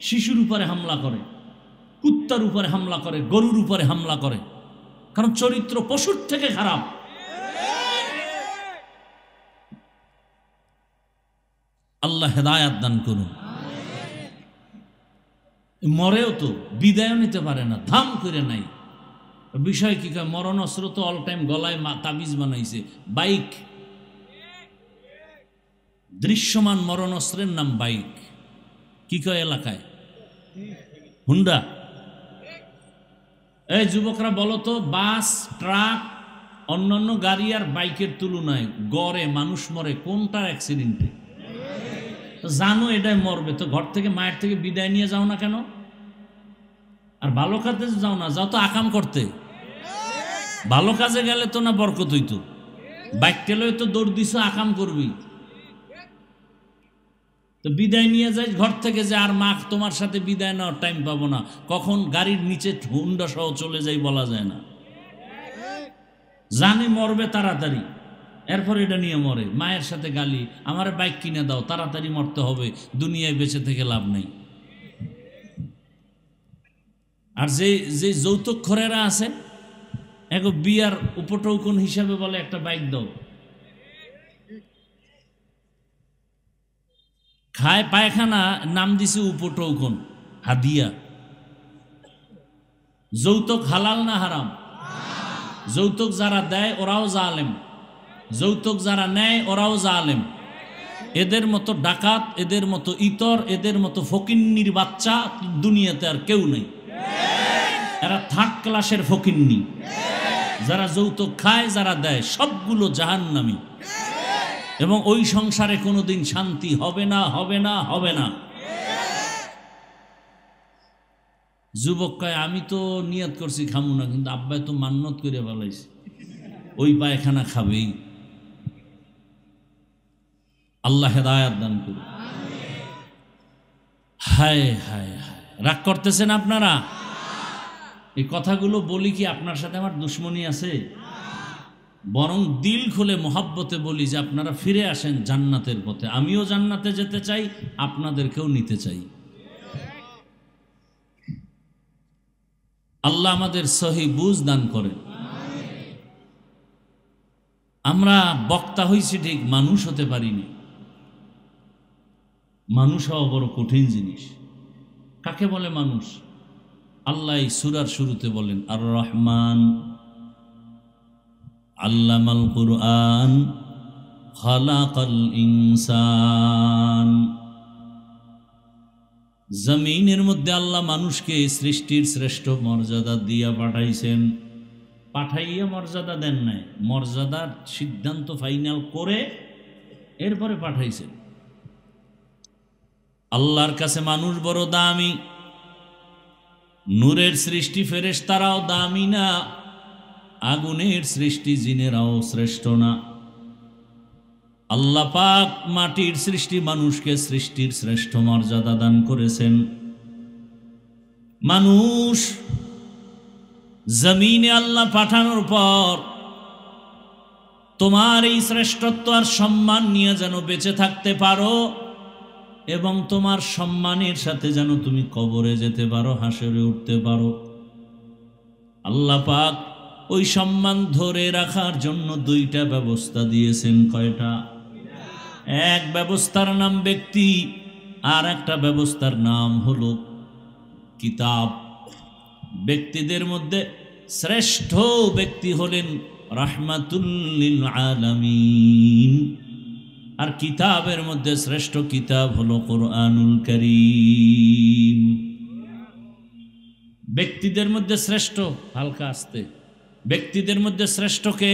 A: শিশুর উপরে হামলা করে, কুত্তার উপরে হামলা করে, গরুর উপরে হামলা করে, কারণ চরিত্র পশুর থেকে খারাপ। আল্লাহ হেদায়াত দান করুন। মরেও তো বিদায় নিতে পারে না, ধাম করে নাই। বিষয় কি কয়? মরণ অস্ত্র তো অল টাইম গলায় তাবিজ বানাইছে। বাইক, দৃশ্যমান মরণ অস্ত্রের নাম বাইক। কি কয় এলাকায়? হুন্ডা। এই যুবকরা বলো তো, বাস, ট্রাক, অন্যান্য গাড়ি আর বাইকের তুলনায় গড়ে মানুষ মরে কোনটার অ্যাক্সিডেন্টে? জানো এটাই মরবে, তো ঘর থেকে মায়ের থেকে বিদায় নিয়ে যাও না কেন? আর ভালো কাজে যাও না, যাও তো আকাম করতে। ভালো কাজে গেলে তো না বরকত হইতো, বাইক টেলে তো দৌড় দিছ, আকাম করবি। তো বিদায় নিয়ে যাই ঘর থেকে, যে আর মা তোমার সাথে বিদায় নেওয়ার টাইম পাবো না, কখন গাড়ির নিচে হুন্ডা সহ চলে যাই বলা যায় না। জানে মরবে তাড়াতাড়ি, এরপর এটা নিয়ে মরে। মায়ের সাথে গালি, আমার বাইক কিনে দাও, তাড়াতাড়ি মরতে হবে, দুনিয়ায় বেঁচে থেকে লাভ নেই। আর যে যে যৌতুক খরেরা আছে, এক বিয়ার উপটৌকন হিসাবে বলে একটা বাইক দাও, খায় পায়খানা, নাম দিছে উপটৌকন, হাদিয়া। যৌতুক হালাল না হারাম? যৌতুক যারা দেয় ওরাও জালেম, যৌতুক যারা নেয় ওরাও জালেম। এদের মতো ডাকাত, এদের মতো ইতর, এদের মতো ফকিন্নির বাচ্চা দুনিয়াতে আর কেউ নেই। এরা থার্ড ক্লাসের ফকিন্নি, যারা যৌতুক খায়, যারা দেয়, সবগুলো জাহান্নামী। এবং ওই সংসারে কোনোদিন শান্তি হবে না, হবে না, হবে না। যুবক কয় আমি তো নিয়ত করছি খামু না, কিন্তু আব্বাই তো মান্নত করে বলাইছে, ওই পায়খানা খাবেই। আল্লাহ হেদায়াত দান করুন। হায় হায় হায়, রাগ করতেছেন আপনারা? এই কথাগুলো বলি কি আপনার সাথে আমার দুশ্মনী আছে? বরং দিল খুলে মোহাব্বতে বলি যে আপনারা ফিরে আসেন জান্নাতের পথে। আমিও জান্নাতে যেতে চাই, আপনাদেরকেও নিতে চাই। আল্লাহ আমাদের সহি বুঝ দান করেন। আমরা বক্তা হইছি ঠিক, মানুষ হতে পারিনি। মানুষ হওয়া বড় কঠিন জিনিস। কাকে বলে মানুষ? আল্লাহ এই সূরার শুরুতে বলেন আর রহমান আল্লামাল কুরআন খালাকাল ইনসান। জমিনের মধ্যে আল্লাহ মানুষকে সৃষ্টির শ্রেষ্ঠ মর্যাদা দিয়া পাঠাইছেন। পাঠাইয়া মর্যাদা দেন নাই, মর্যাদার সিদ্ধান্ত ফাইনাল করে এরপরে পাঠাইছেন। আল্লাহর কাছে মানুষ বড় দামি। নূরের সৃষ্টি ফেরেশতারাও দামি না, আগুনের সৃষ্টি জিনেরাও শ্রেষ্ঠ না। আল্লাহ পাক মাটির সৃষ্টি মানুষকে সৃষ্টির শ্রেষ্ঠ মর্যাদা দান করেছেন। মানুষ জমিনে আল্লাহ পাঠানোর পর তোমার এই শ্রেষ্ঠত্ব আর সম্মান নিয়ে যেন বেঁচে থাকতে পারো, এবং তোমার সম্মানের সাথে যেন তুমি কবরে যেতে পারো, হাসরে উঠতে পারো। আল্লাহ পাক ওই সম্মান ধরে রাখার জন্য দুইটা ব্যবস্থা দিয়েছেন। কয়টা? এক ব্যবস্থার নাম ব্যক্তি, আর একটা ব্যবস্থার নাম হলো কিতাব। ব্যক্তিদের মধ্যে শ্রেষ্ঠ ব্যক্তি হলেন রাহমাতুল লিল আলামিন, আর কিতাবের মধ্যে শ্রেষ্ঠ কিতাব হলো কোরআনুল কারীম। ব্যক্তিদের মধ্যে শ্রেষ্ঠ, হালকা আসতে, ব্যক্তিদের মধ্যে শ্রেষ্ঠকে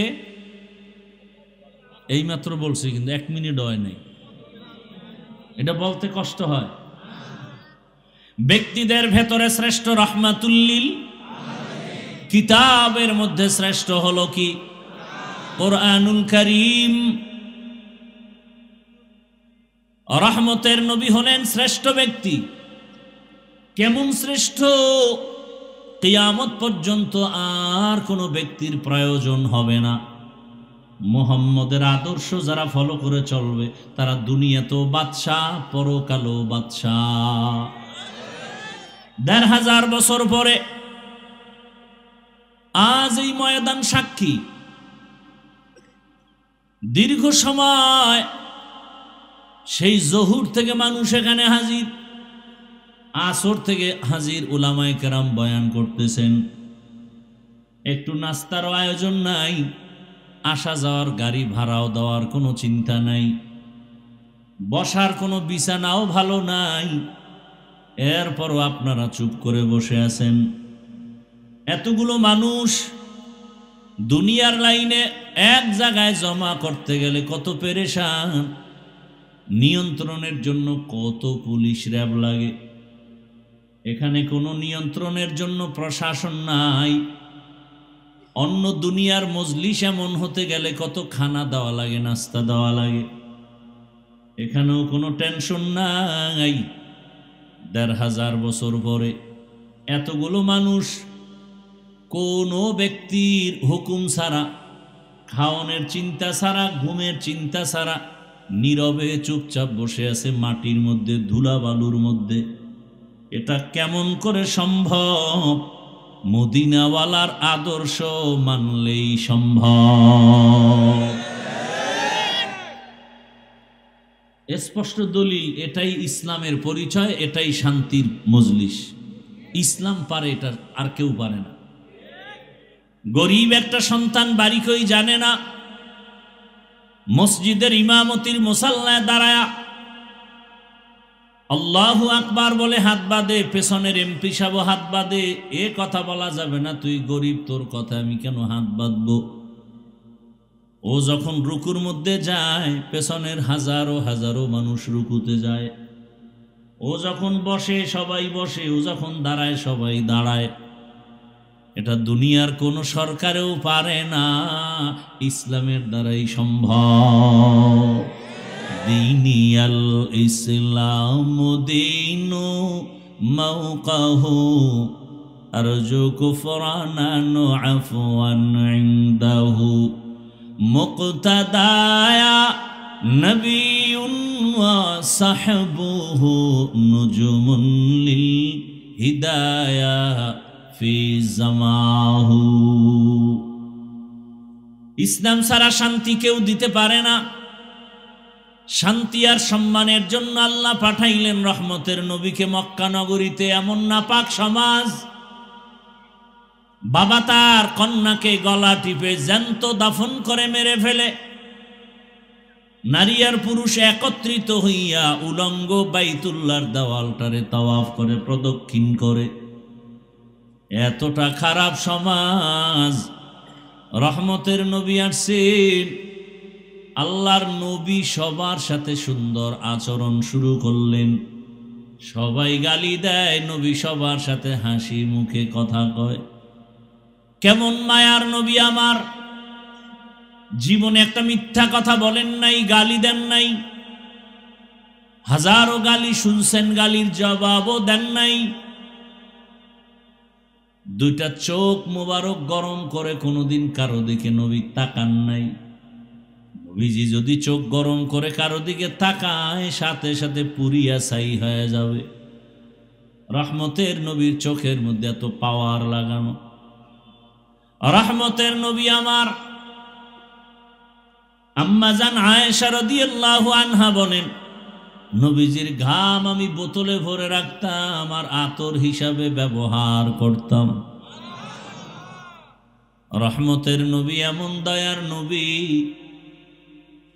A: এইমাত্র বলছি, কিন্তু 1 মিনিট হয় নাই, এটা বলতে কষ্ট হয়। ব্যক্তিদের ভেতরে শ্রেষ্ঠ রাহমাতুল লিল, কিতাবের মধ্যে শ্রেষ্ঠ হলো কি? কোরআনুল কারীম। রহমতের নবী হলেন শ্রেষ্ঠ ব্যক্তি। কেমন শ্রেষ্ঠ? কিয়ামত পর্যন্ত আর কোনো ব্যক্তির প্রয়োজন হবে না। মুহাম্মদের আদর্শ যারা ফলো করে চলবে তারা দুনিয়াতেও বাদশাহ, পরকালেও বাদশাহ। ১,৫০০ বছর পরে আজ এই ময়দান সাক্ষী। দীর্ঘ সময় সেই জহুর থেকে মানুষ এখানে হাজির, আসর থেকে হাজির, উলামায়ে কেরাম বয়ান করতেছেন। একটু নাস্তারও আয়োজন নাই, আসা যাওয়ার গাড়ি ভাড়াও দেওয়ার কোনো চিন্তা নাই, বসার কোনো বিছানাও ভালো নাই। এরপরও আপনারা চুপ করে বসে আছেন। এতগুলো মানুষ দুনিয়ার লাইনে এক জায়গায় জমা করতে গেলে কত পেরেশান। নিয়ন্ত্রণের জন্য কত পুলিশ র্যাব লাগে। এখানে কোনো নিয়ন্ত্রণের জন্য প্রশাসন নাই। অন্য দুনিয়ার মজলিস এমন হতে গেলে কত খানা দেওয়া লাগে, নাস্তা দেওয়া লাগে। এখানেও কোনো টেনশন নাই। ১,৫০০ বছর পরে এতগুলো মানুষ কোনো ব্যক্তির হুকুম ছাড়া, খাওয়ানোর চিন্তা ছাড়া, ঘুমের চিন্তা ছাড়া নীরবে চুপচাপ বসে আছে মাটির মধ্যে, ধুলা বালুর মধ্যে। এটা কেমন করে সম্ভব? মদিনাওয়ালার আদর্শ মানলেই সম্ভব। স্পষ্ট দলিল। এটাই ইসলামের পরিচয়, এটাই শান্তির মজলিস। ইসলাম পারে, এটা আর কেউ পারে না। গরিব একটা সন্তান বাড়ি কই জানে না, মসজিদের ইমামতির মুসাল্লায় দাঁড়ায়া আল্লাহু আকবার বলে হাত বাঁধে, পেছনের এমপি সাহেব হাত বাঁধে, এ কথা বলা যাবে না, তুই গরিব, তোর কথা আমি কেন হাত বাঁধবো। ও যখন রুকুর মধ্যে যায়, পেছনের হাজারো হাজারো মানুষ রুকুতে যায়। ও যখন বসে সবাই বসে, ও যখন দাঁড়ায় সবাই দাঁড়ায়। এটা দুনিয়ার কোন সরকারেও পারে না, ইসলামের দ্বারাই সম্ভব। দিনিয়াল ইসলাম দিনু মাওকাহু আরজু কুফরানান আফওয়ান ইনদাহু মুক্তাদায়া নবিয়ুন ওয়া সাহবুহু নুজুমুন লিল হিদায়া ফি জামাহু। ইসলাম ছাড়া শান্তি কেউ দিতে পারে না। শান্তি আর সম্মানের জন্য আল্লাহ পাঠাইলেন রহমতের নবীকে মক্কা নগরীতে। এমন নাপাক সমাজ, বাবা তার কন্যাকে গলা টিপে জ্যান্ত দাফন করে মেরে ফেলে, নারী আর পুরুষ একত্রিত হইয়া উলঙ্গ বাইতুল্লাহর দেওয়ালটারে তাওয়াফ করে প্রদক্ষিণ করে। এতটা খারাপ সমাজ। রহমতের নবী আসছেন, আল্লাহর নবী সবার সাথে সুন্দর আচরণ শুরু করলেন। সবাই গালি দেয়, নবী সবার সাথে হাসি মুখে কথা কয়। কেমন মায়ার নবী আমার, জীবনে একটা মিথ্যা কথা বলেন নাই, গালি দেন নাই। হাজারো গালি শুনছেন, গালির জবাবও দেন নাই। দুইটা চোখ মোবারক গরম করে কোনোদিন কারো দিকে নবী তাকান নাই। নবীজি যদি চোখ গরম করে কারো দিকে তাকায়, সাথে সাথে পুরিয়া ছাই হয়ে যাবে। রহমতের নবীর চোখের মধ্যে এত পাওয়ার লাগানো। রহমতের নবী আমার আম্মা জান আয়েশা রাদিয়াল্লাহু আনহা বলেন, নবীজির ঘাম আমি বোতলে ভরে রাখতাম আর আতর হিসাবে ব্যবহার করতাম। রহমতের নবী এমন দয়ার নবী,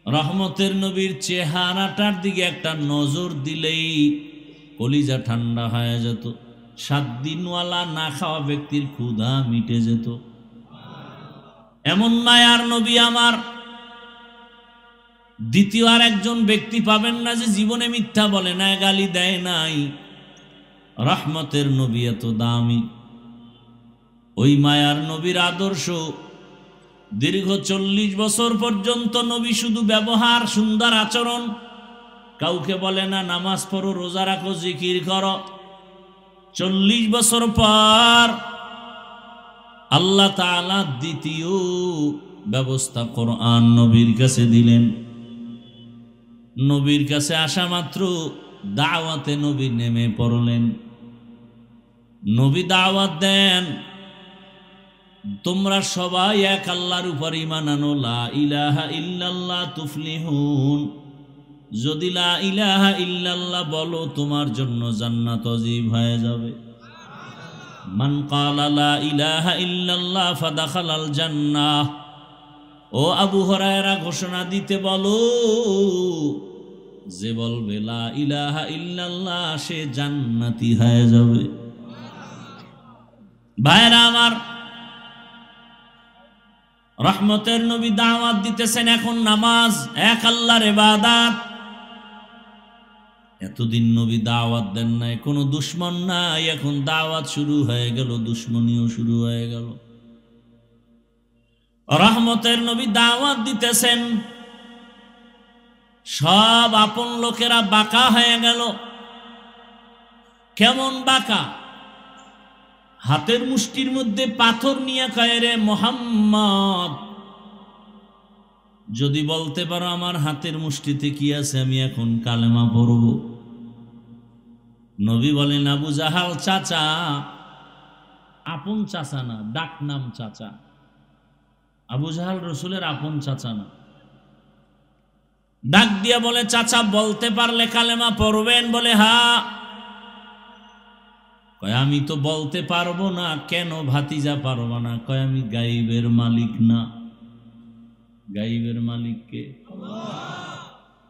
A: রহমতের নবীর চেহারাটার দিকে একটা নজর দিলেই কলিজা ঠান্ডা হয়ে যেত। 7 দিনওয়ালা না খাওয়া ব্যক্তির ক্ষুধা মিটে যেত। এমন মায়ার নবী আমার। দ্বিতীয় আর একজন ব্যক্তি পাবেন না যে জীবনে মিথ্যা বলে না, গালি দেয় নাই। রহমতের নবী এত দামি। ওই মায়ার নবীর আদর্শ দীর্ঘ 40 বছর পর্যন্ত নবী শুধু ব্যবহার, সুন্দর আচরণ। কাউকে বলে না নামাজ পড়ো, রোজা রাখো, জিকির করো। 40 বছর পর আল্লাহ তাআলা দ্বিতীয় ব্যবস্থা কোরআন নবীর কাছে দিলেন। নবীর কাছে আসা মাত্র দাওয়াতে নবী নেমে পড়লেন। নবী দাওয়াত দেন, তোমরা সবাই এক আল্লাহর উপর ঈমান আনো, লা ইলাহা ইল্লাল্লাহ তুফলিহুন। যদি লা ইলাহা ইল্লাল্লাহ বলো, তোমার জন্য জান্নাত ওয়াজিব হয়ে যাবে। মান ক্বালা লা ইলাহা ইল্লাল্লাহ ফাদাখালাল জান্নাহ। ও আবু হুরায়রা ঘোষণা দিতে বলো, যে বলবে লা ইলাহা ইল্লাল্লাহ সে জান্নাতি হয়ে যাবে। ভাইরা আমার, রহমতের নবী দাওয়াত দিতেছেন, এখন নামাজ, এক আল্লাহর ইবাদত। এতদিন নবী দাওয়াত দেন নাই, কোনো দুশ্মন নাই। এখন দাওয়াত শুরু হয়ে গেল, দুশ্মনীও শুরু হয়ে গেল। রহমতের নবী দাওয়াত দিতেছেন, সব আপন লোকেরা বাঁকা হয়ে গেল। কেমন বাঁকা? হাতের মুষ্টির মধ্যে পাথর নিয়ে কয়, রে মুহাম্মদ, যদি বলতে পারো আমার হাতের মুষ্টিতে কি আছে, আমি এখন কালেমা পড়ব। নবী বলেন, আবু জাহাল চাচা, আপন চাচা না, ডাক নাম চাচা। আবু জাহাল রসুলের আপন চাচা না। ডাক দিয়া বলে, চাচা বলতে পারলে কালেমা পড়বেন? বলে হ্যাঁ। কয় আমি তো বলতে পারবো না। কেন ভাতিজা পারবো না? কয় আমি গাইবের মালিক না। গাইবের মালিক কে?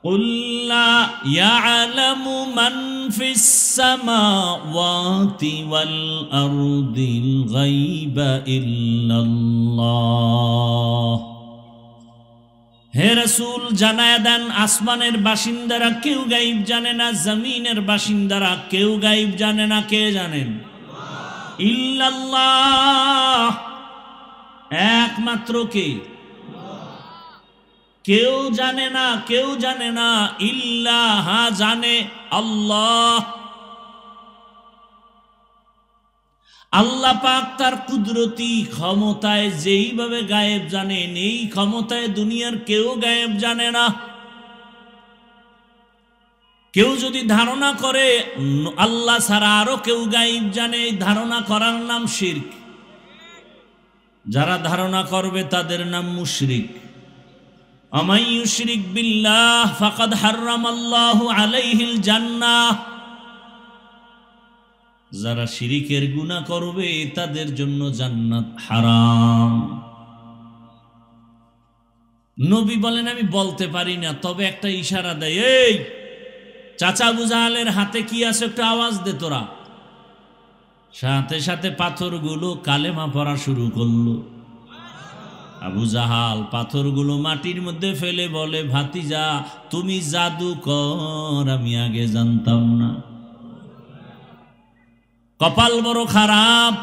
A: قل لا يعلم من في السماوات والأرض الغيب إلا الله হে রাসূল জানায়া দেন আসমানের বাসিন্দারা কেউ গায়েব জানে না জমিনের বাসিন্দারা কেউ গায়েব জানে না কে জানেন ইল্লাল্লাহ একমাত্র কে কেউ জানে না ইল্লাহ জানে আল্লাহ আল্লাহ পাক তার কুদরতি ক্ষমতায় যেইভাবে গায়েব জানেন এই ক্ষমতায় দুনিয়ার কেউ গায়েব জানে না কেউ যদি ধারণা করে আল্লাহ ছাড়া আরো কেউ গায়েব জানে এই ধারণা করার নাম শিরক যারা ধারণা করবে তাদের নাম মুশরিক আমাই ইউশরিক বিল্লাহ ফাকাদ হারামাল্লাহু আলাইহিল জান্নাহ যারা শিরিকের গুনাহ করবে তাদের জন্য জান্নাত হারাম নবী বলেন আমি বলতে পারি না তবে একটা ইশারা দেয় এই চাচা আবু জাহালের হাতে কি আছে একটু আওয়াজ দে তোরা সাথে সাথে পাথরগুলো কালেমা পড়া শুরু করলো আবু জাহাল পাথরগুলো মাটির মধ্যে ফেলে বলে ভাতিজা তুমি জাদুকর আমি আগে জানতাম না কপাল বড় খারাপ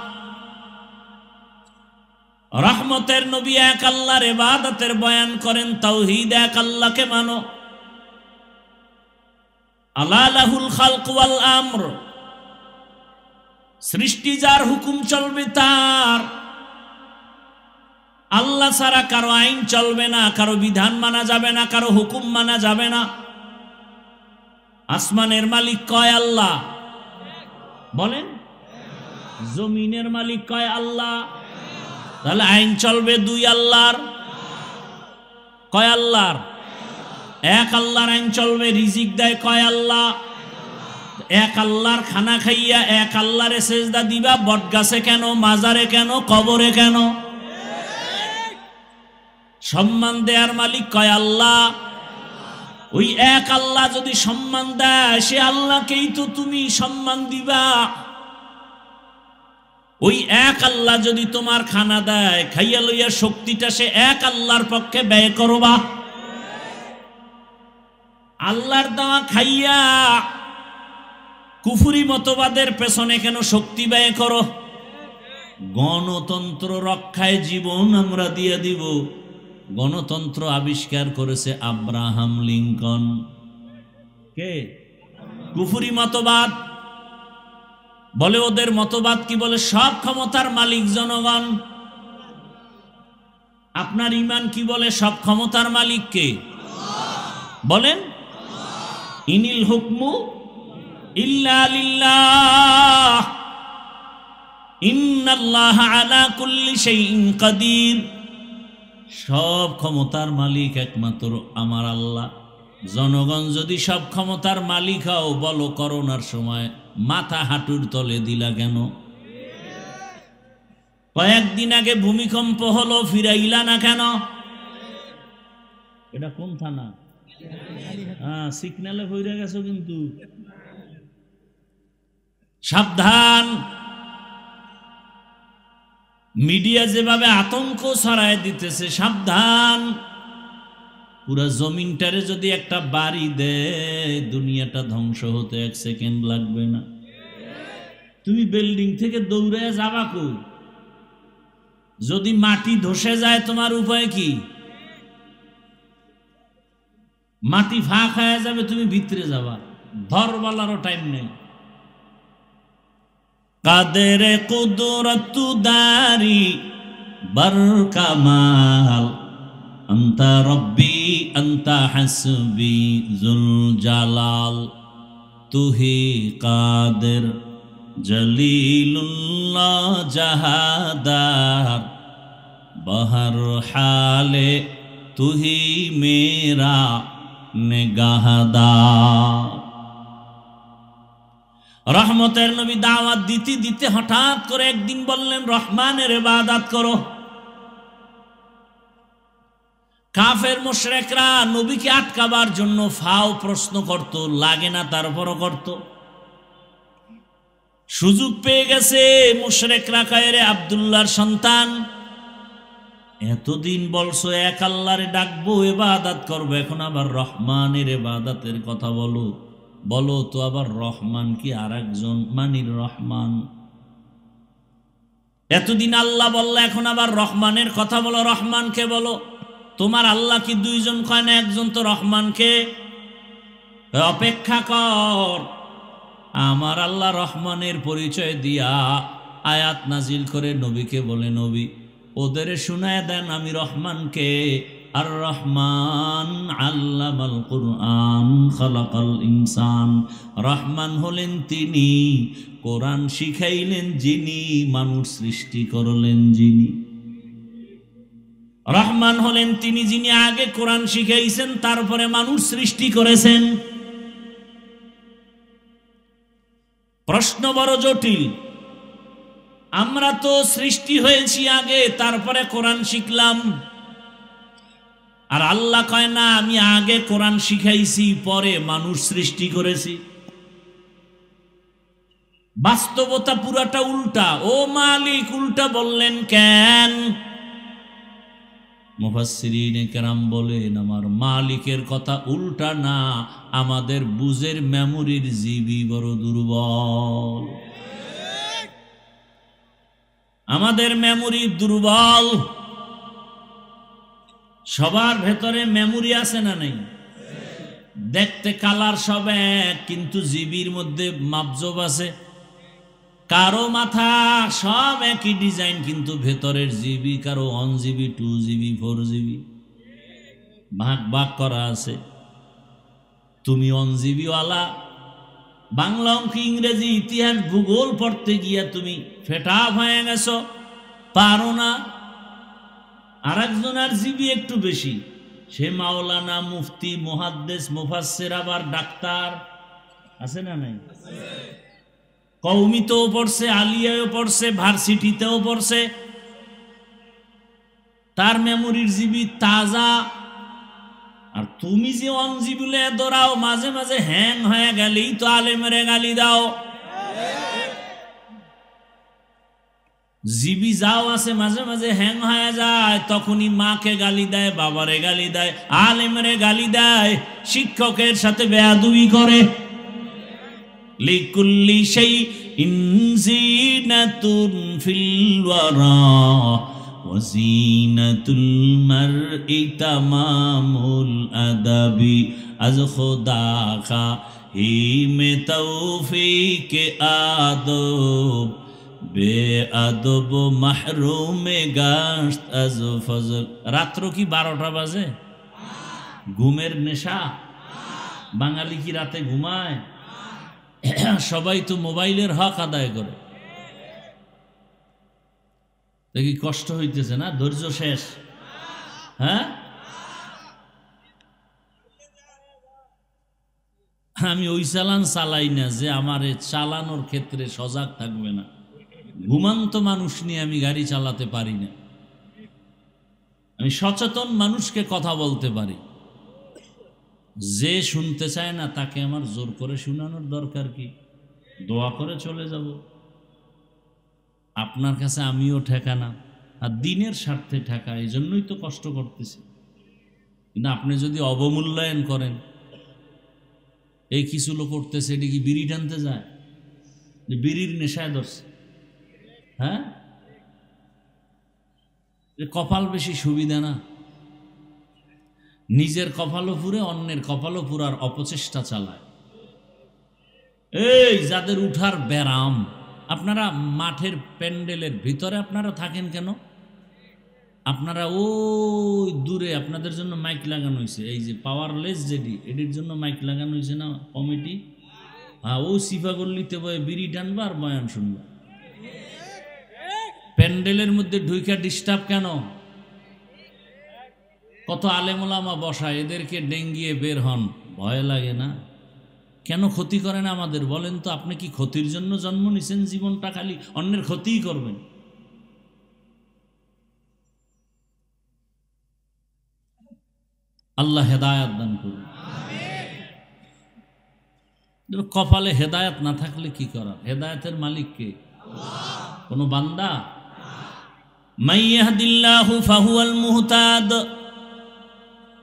A: রহমতের নবী এক আল্লাহর ইবাদতের বয়ান করেন তাওহীদ এক আল্লাহকে মানো আলা লাহুল খালক ওয়াল আমর সৃষ্টি যার হুকুম চলবে তার আল্লাহ ছাড়া কারো আইন চলবে না কারো বিধান মানা যাবে না কারো হুকুম মানা যাবে না আসমানের মালিক কয় আল্লাহ বলেন জমিনের মালিক কয় আল্লাহ তাহলে আইন চলবে দুই আল্লাহর কয় আল্লাহর এক আল্লাহর আইন চলবে রিজিক দেয় কয় আল্লাহ এক আল্লাহর খানা খাইয়া এক আল্লাহরে সেজদা দিবা বটগাছে কেন মাজারে কেন কবরে কেন সম্মান দেয়ার মালিক কয় আল্লাহ ওই এক আল্লাহ যদি সম্মান দেয় সে আল্লাহকেই তো তুমি সম্মান দিবা ওই এক আল্লাহ যদি তোমার খানা দেয় খাইয়া লইয়া শক্তিটা সে এক আল্লাহর পক্ষে ব্যয় করবা আল্লাহর দেওয়া খাইয়া কুফরি মতবাদের পেছনে কেন শক্তি ব্যয় করো গণতন্ত্র রক্ষায় জীবন আমরা দিয়ে দিব গণতন্ত্র আবিষ্কার করেছে আব্রাহাম লিঙ্কন কে কুফরি মতবাদ বলে ওদের মতবাদ কি বলে সব ক্ষমতার মালিক জনগণ আপনার ঈমান কি বলে সব ক্ষমতার মালিক কে বলেন ইনিল হুকমু ইল্লা লিল্লাহ ইন্নাল্লাহা আলা কুল্লি শাইইন কাদির সব ক্ষমতার মালিক একমাত্র আমার আল্লাহ জনগণ যদি সব ক্ষমতার মালিক হও বলো করোনার সময় মাথা হাঁটুর তলে দিলা কেন কয়েকদিন আগে ভূমিকম্প হলো ফিরাইলা না কেন এটা কোন থানা সিগন্যালে হইরা গেছো কিন্তু সাবধান মিডিয়া যেভাবে আতঙ্ক ছড়ায় দিতেছে সাবধান পুরা জমিনটারে যদি একটা বাড়ি দেয় দুনিয়াটা ধ্বংস হতে 1 সেকেন্ড লাগবে না তুমি বিল্ডিং থেকে দৌড়ে যাবা কই যদি মাটি ধসে যায় তোমার উপায় কি মাটি ফাঁক হয়ে যাবে তুমি ভিতরে যাবা ধরবালারও টাইম নেই কাদের কুদরত দারি বরকামাল আনতা রব্বি আনতা হাসবি জুল জালাল তুহি কাদের জলিলুল্লাহ জাহাদার বহর হালে তুহি মেরা নিগাহদার রহমতের নবী দাওয়াত দিতে দিতে হঠাৎ করে একদিন বললেন রহমানের ইবাদত করো কাফের মুশরিকরা নবীকে আটকাবার জন্য ফাও প্রশ্ন করত, লাগে না তারপরও করত। সুযোগ পেয়ে গেছে মুশরিকরা কয়, রে আব্দুল্লাহর সন্তান, এতদিন বলছো এক আল্লাহরে ডাকবো, ইবাদত করবো, এখন আবার রহমানের ইবাদতের কথা বলো। বলো তো আবার রহমান কি আরেকজন? মানির রহমান। এতদিন আল্লাহ বললা, এখন আবার রহমানের কথা বলো, রহমানকে বলো। তোমার আল্লাহ কি দুইজন কয় না, একজন তো রহমানকে। অপেক্ষা কর, আমার আল্লাহ রহমানের পরিচয় দিয়া আয়াত নাজিল করে নবীকে বলে, নবী ওদের শুনায় দেন আমি রহমানকে। আর রহমান আল্লামাল কুরআন খালাকাল ইনসান। রহমান হলেন তিনি, কোরআন শিখাইলেন যিনি, মানুষ সৃষ্টি করলেন যিনি। রহমান হলেন তিনি যিনি আগে কোরআন শিখাইছেন, তারপরে মানুষ সৃষ্টি করেছেন। প্রশ্ন বড় জটিল। আমরা তো সৃষ্টি হয়েছি আগে, তারপরে কোরআন শিখলাম। আর আল্লাহ কয় না, আমি আগে কোরআন শিখাইছি, পরে মানুষ সৃষ্টি করেছি। বাস্তবতা পুরাটা উল্টা। ও মালিক, উল্টা বললেন কেন? মুফাসসিরিনে কেরাম বলেন, আমার মালিকের কথা উল্টা না, আমাদের বুঝের মেমোরির জিবি বড় দুর্বল। আমাদের মেমোরি দুর্বল। সবার ভেতরে মেমোরি আছে না নেই? দেখতে কালার সব এক, কিন্তু জিবির মধ্যে মাপজব আছে। কারো মাথা সব একই ডিজাইন, কিন্তু ভেতরের জিবি কারো 1 জিবি, 2 জিবি, 4 জিবি ভাগ ভাগ করা আছে। তুমি 1 জিবি ওয়ালা, বাংলা, অঙ্ক, ইংরেজি, ইতিহাস, ভূগোল পড়তে গিয়া তুমি ফেটা হয়ে গেছো, পারো না। আর একজনের জিবি একটু বেশি, সে মাওলানা, মুফতি, মুহাদ্দিস, মুফাসসির, আবার ডাক্তার আছে না নাই? কওমিতেও পড়ছে, আলিয়ায়ও পড়ছে, ভার্সিটিতেও পড়ছে। তার মেমোরির জিবি তাজা। আর তুমি যে 1 জিবি দৌড়াও, মাঝে মাঝে হ্যাং হয়ে গেলেই তো আলেমেরে গালি দাও। জিবি যাও আছে, মাঝে মাঝে হ্যাং হয়ে যায়, তখনই মাকে গালি দেয়, বাবারে গালি দেয়, আলেমরে গালি দেয়, শিক্ষকের সাথে বেয়াদবি করে। লিকুল্লি শাইইন জিনাতুন ফিল ওয়ারা ওয়া জিনাতুল মারই তামামুল আদাবি। আজ খোদা খা হি মে তৌফিক আদব, বেআদব মাহরুমে গাশত আজ ফজল। রাত্র কি 12টা বাজে? ঘুমের নেশা? বাঙালি কি রাতে ঘুমায়? সবাই তো মোবাইলের হক আদায় করে। দেখি কষ্ট হইতেছে না? ধৈর্য শেষ? হ্যাঁ, আমি ওই চালান চালাই না যে আমার চালানোর ক্ষেত্রে সজাগ থাকবে না। ঘুমান্ত মানুষ নিয়ে আমি গাড়ি চালাতে পারি না। আমি সচেতন মানুষকে কথা বলতে পারি। যে শুনতে চায় না তাকে আমার জোর করে শোনানোর দরকার কি? দোয়া করে চলে যাব। আপনার কাছে আমিও ঠেকা না, আর দিনের স্বার্থে ঠেকা, এই জন্যই তো কষ্ট করতেছি। কিন্তু আপনি যদি অবমূল্যায়ন করেন, এই কিছু লোক করতেছে, এটি কি বিড়ি টানতে যায়? বিড়ির নেশায় ধরছে। হ্যাঁ, কপাল বেশি সুবিধা না? নিজের কপালও পুরে, অন্যের কপালও পুরার অপচেষ্টা চালায়। এই যাদের উঠার ব্যারাম, আপনারা মাঠের প্যান্ডেলের ভিতরে আপনারা থাকেন কেন? আপনারা ওই দূরে আপনাদের জন্য মাইক লাগানো হয়েছে, এই যে পাওয়ারলেস যেটি, এটির জন্য মাইক লাগানো হয়েছে না কমিটি? হ্যাঁ, ও সিফাগল্লিতে বয়ে বিড়ি টানবা আর বয়ান শুনবা। প্যান্ডেলের মধ্যে ঢুইকা ডিস্টার্ব কেন? কত আলেম ওলামা বসা, এদেরকে ডেঙ্গিয়ে বের হন, ভয় লাগে না? কেন ক্ষতি করেন আমাদের? বলেন তো, আপনি কি ক্ষতির জন্য জন্ম নিছেন? জীবনটা খালি অন্যের ক্ষতিই করবেন। আল্লাহ হেদায়াত দান করুন। কপালে হেদায়াত না থাকলে কি করার? হেদায়াতের মালিক কে? কোন বান্দা? মান ইয়াহদিল্লাহু ফাহুয়াল মুহতাদ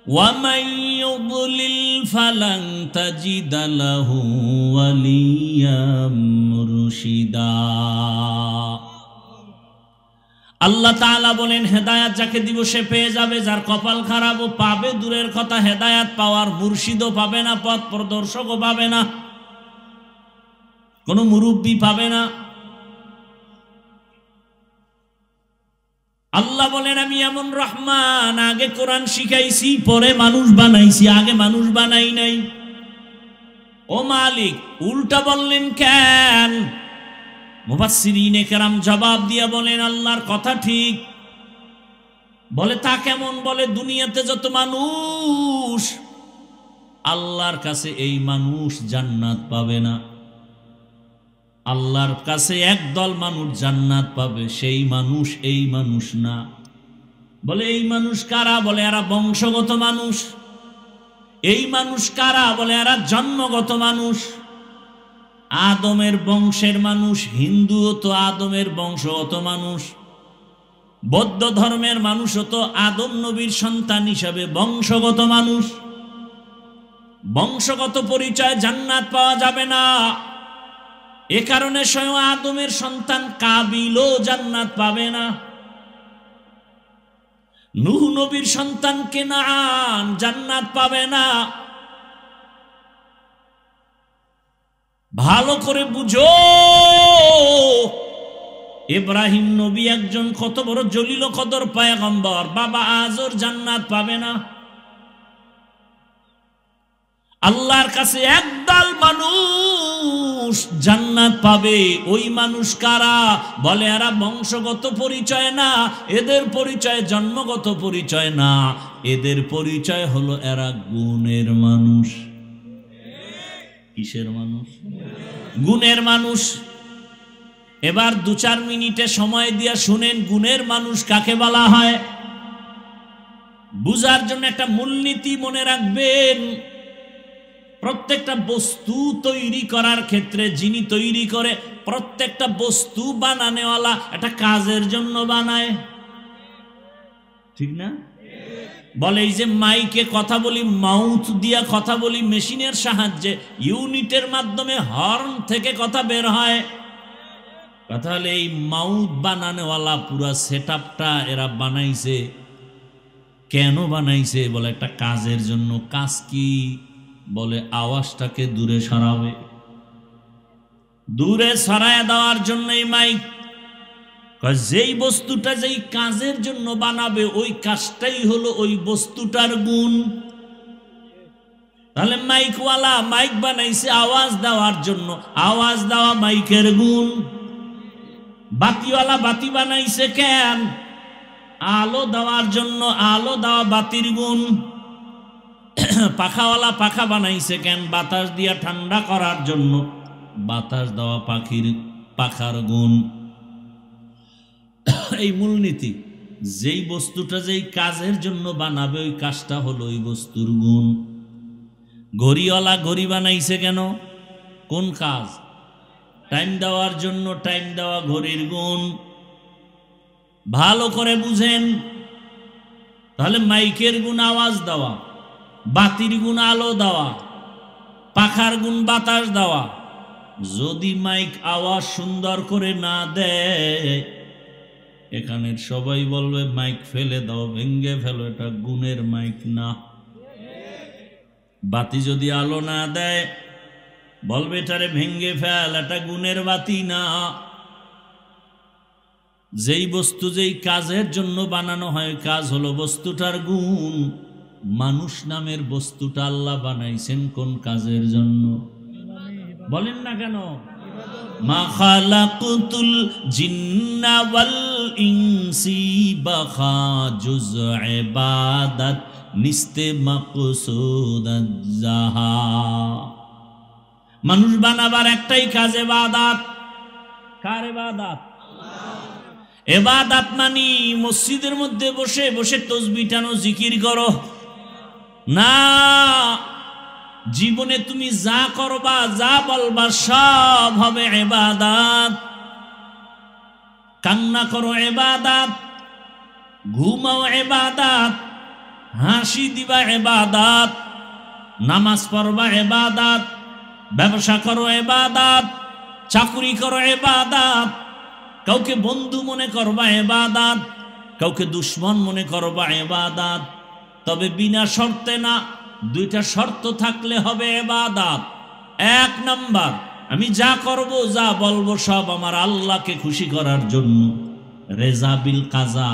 A: ওয়া মান ইউদ্লিল ফালান তাজিদ লাহু ওয়ালিয়াম মুরশিদা। আল্লাহ তাআলা বলেন, হেদায়াত যাকে দিব সে পেয়ে যাবে, যার কপাল খারাপ ও পাবে দূরের কথা, হেদায়াত পাওয়ার মুর্শিদও পাবে না, পথ প্রদর্শকও পাবে না, কোন মুরব্বী পাবে না। আল্লাহ বলেন, আমি এমন রহমান, আগে কোরআন শিখাইছি পরে মানুষ বানাইছি, আগে মানুষ বানাই নাই। ও মালিক, উল্টা বললেন কেন? মুফাসসিরিনে কেরাম জবাব দিয়া বলেন, আল্লাহর কথা ঠিক। বলে তা কেমন? বলে দুনিয়াতে যত মানুষ, আল্লাহর কাছে এই মানুষ জান্নাত পাবে না। আল্লাহর কাছে একদল মানুষ জান্নাত পাবে, সেই মানুষ এই মানুষ না। বলে এই মানুষ কারা? বলে এরা বংশগত মানুষ। এই মানুষ কারা? বলে এরা জন্মগত মানুষ, আদমের বংশের মানুষ। হিন্দুও তো আদমের বংশগত মানুষ, বৌদ্ধ ধর্মের মানুষও তো আদম নবীর সন্তান হিসাবে বংশগত মানুষ। বংশগত পরিচয় জান্নাত পাওয়া যাবে না। এ কারণে স্বয়ং আদমের সন্তান কাবিলও জান্নাত পাবে না। নূহ নবীর সন্তান কেনান জান্নাত পাবে না। ভালো করে বুঝো, ইব্রাহিম নবী একজন কত বড় জলিল কদর পয়গম্বর, বাবা আজর জান্নাত পাবে না। আল্লাহর কাছে একদল মানুষ জান্নাত পাবে। ওই মানুষ কারা? বলে এরা বংশগত পরিচয় না, এদের পরিচয় জন্মগত পরিচয় না, এদের পরিচয় হলো এরা গুণের মানুষ। কিসের মানুষ? গুণের মানুষ। এবার 2-4 মিনিটে সময় দিয়া শুনেন, গুণের মানুষ কাকে বলা হয়। বুঝার জন্য একটা মূলনীতি মনে রাখবেন। প্রত্যেকটা বস্তু তৈরি করার ক্ষেত্রে যিনি তৈরি করে, প্রত্যেকটা বস্তু বানানেওয়ালা একটা কাজের জন্য বানায়, ঠিক না? বলে এই যে মাইকে কথা বলি, মাউথ দিয়া কথা বলি, মেশিনের সাহায্যে ইউনিটের মাধ্যমে হর্ন থেকে কথা বের হয়। কথা হলে এই মাউথ বানানেওয়ালা পুরা সেটআপটা এরা বানাইছে। কেন বানাইছে? বলে একটা কাজের জন্য। কাজ কি? বলে আওয়াজটাকে দূরে সরাবে, দূরে সরায় দেওয়ার জন্য এই মাইক। যেই বস্তুটা যেই কাজের জন্য বানাবে, ওই কাজটাই হলো ওই বস্তুটার গুণ। তাহলে মাইকওয়ালা মাইক বানাইছে আওয়াজ দেওয়ার জন্য, আওয়াজ দেওয়া মাইকের গুণ। বাতিওয়ালা বাতি বানাইছে কেন? আলো দেওয়ার জন্য, আলো দেওয়া বাতির গুণ। পাখাওয়ালা পাখা বানাইছে কেন? বাতাস দিয়া ঠান্ডা করার জন্য, বাতাস দেওয়া পাখার গুণ। এই মূলনীতি। যেই বস্তুটা যেই কাজের জন্য বানাবে, ওই কাজটা হলো ওই বস্তুর গুণ। ঘড়িওয়ালা ঘড়ি বানাইছে কেন? কোন কাজ? টাইম দেওয়ার জন্য, টাইম দেওয়া ঘড়ির গুণ। ভালো করে বুঝেন। তাহলে মাইকের গুণ আওয়াজ দেওয়া, বাতির গুণ আলো দেওয়া, পাখার গুণ বাতাস দেওয়া। যদি মাইক আওয়াজ সুন্দর করে না দেয়, এখানের সবাই বলবে মাইক ফেলে দাও, ভেঙ্গে ফেলো, এটা গুণের মাইক না। বাতি যদি আলো না দেয়, বলবে এটারে ভেঙ্গে ফেল, এটা গুণের বাতি না। যেই বস্তু যেই কাজের জন্য বানানো হয়, কাজ হলো বস্তুটার গুণ। মানুষ নামের বস্তুটা আল্লাহ বানাইছেন কোন কাজের জন্য? বলেন না কেন? মা খালাকুতুল জিন্না ওয়াল ইনসি বাখা জুজ ইবাদাত নিস্তে মাকসুদাত জাহা। মানুষ বানাবার একটাই কাজ, ইবাদত। কার ইবাদত? ইবাদত মানি মসজিদের মধ্যে বসে বসে তাসবিহ টানো, জিকির করো। না, জীবনে তুমি যা করবা, যা বলবা সব হবে ইবাদত। কান্না করো ইবাদত, ঘুমাও ইবাদত, হাসি দিবা ইবাদত, নামাজ পড়বা ইবাদত, ব্যবসা করো ইবাদত, চাকরি করো ইবাদত, কাউকে বন্ধু মনে করবা ইবাদত, কাউকে দুশ্মন মনে করবা ইবাদত। তবে বিনা শর্তে না, দুইটা শর্ত থাকলে হবে ইবাদত। এক নাম্বার, আমি যা করব, যা বলবো সব আমার আল্লাহকে খুশি করার জন্য, রেজা বিল কাজা।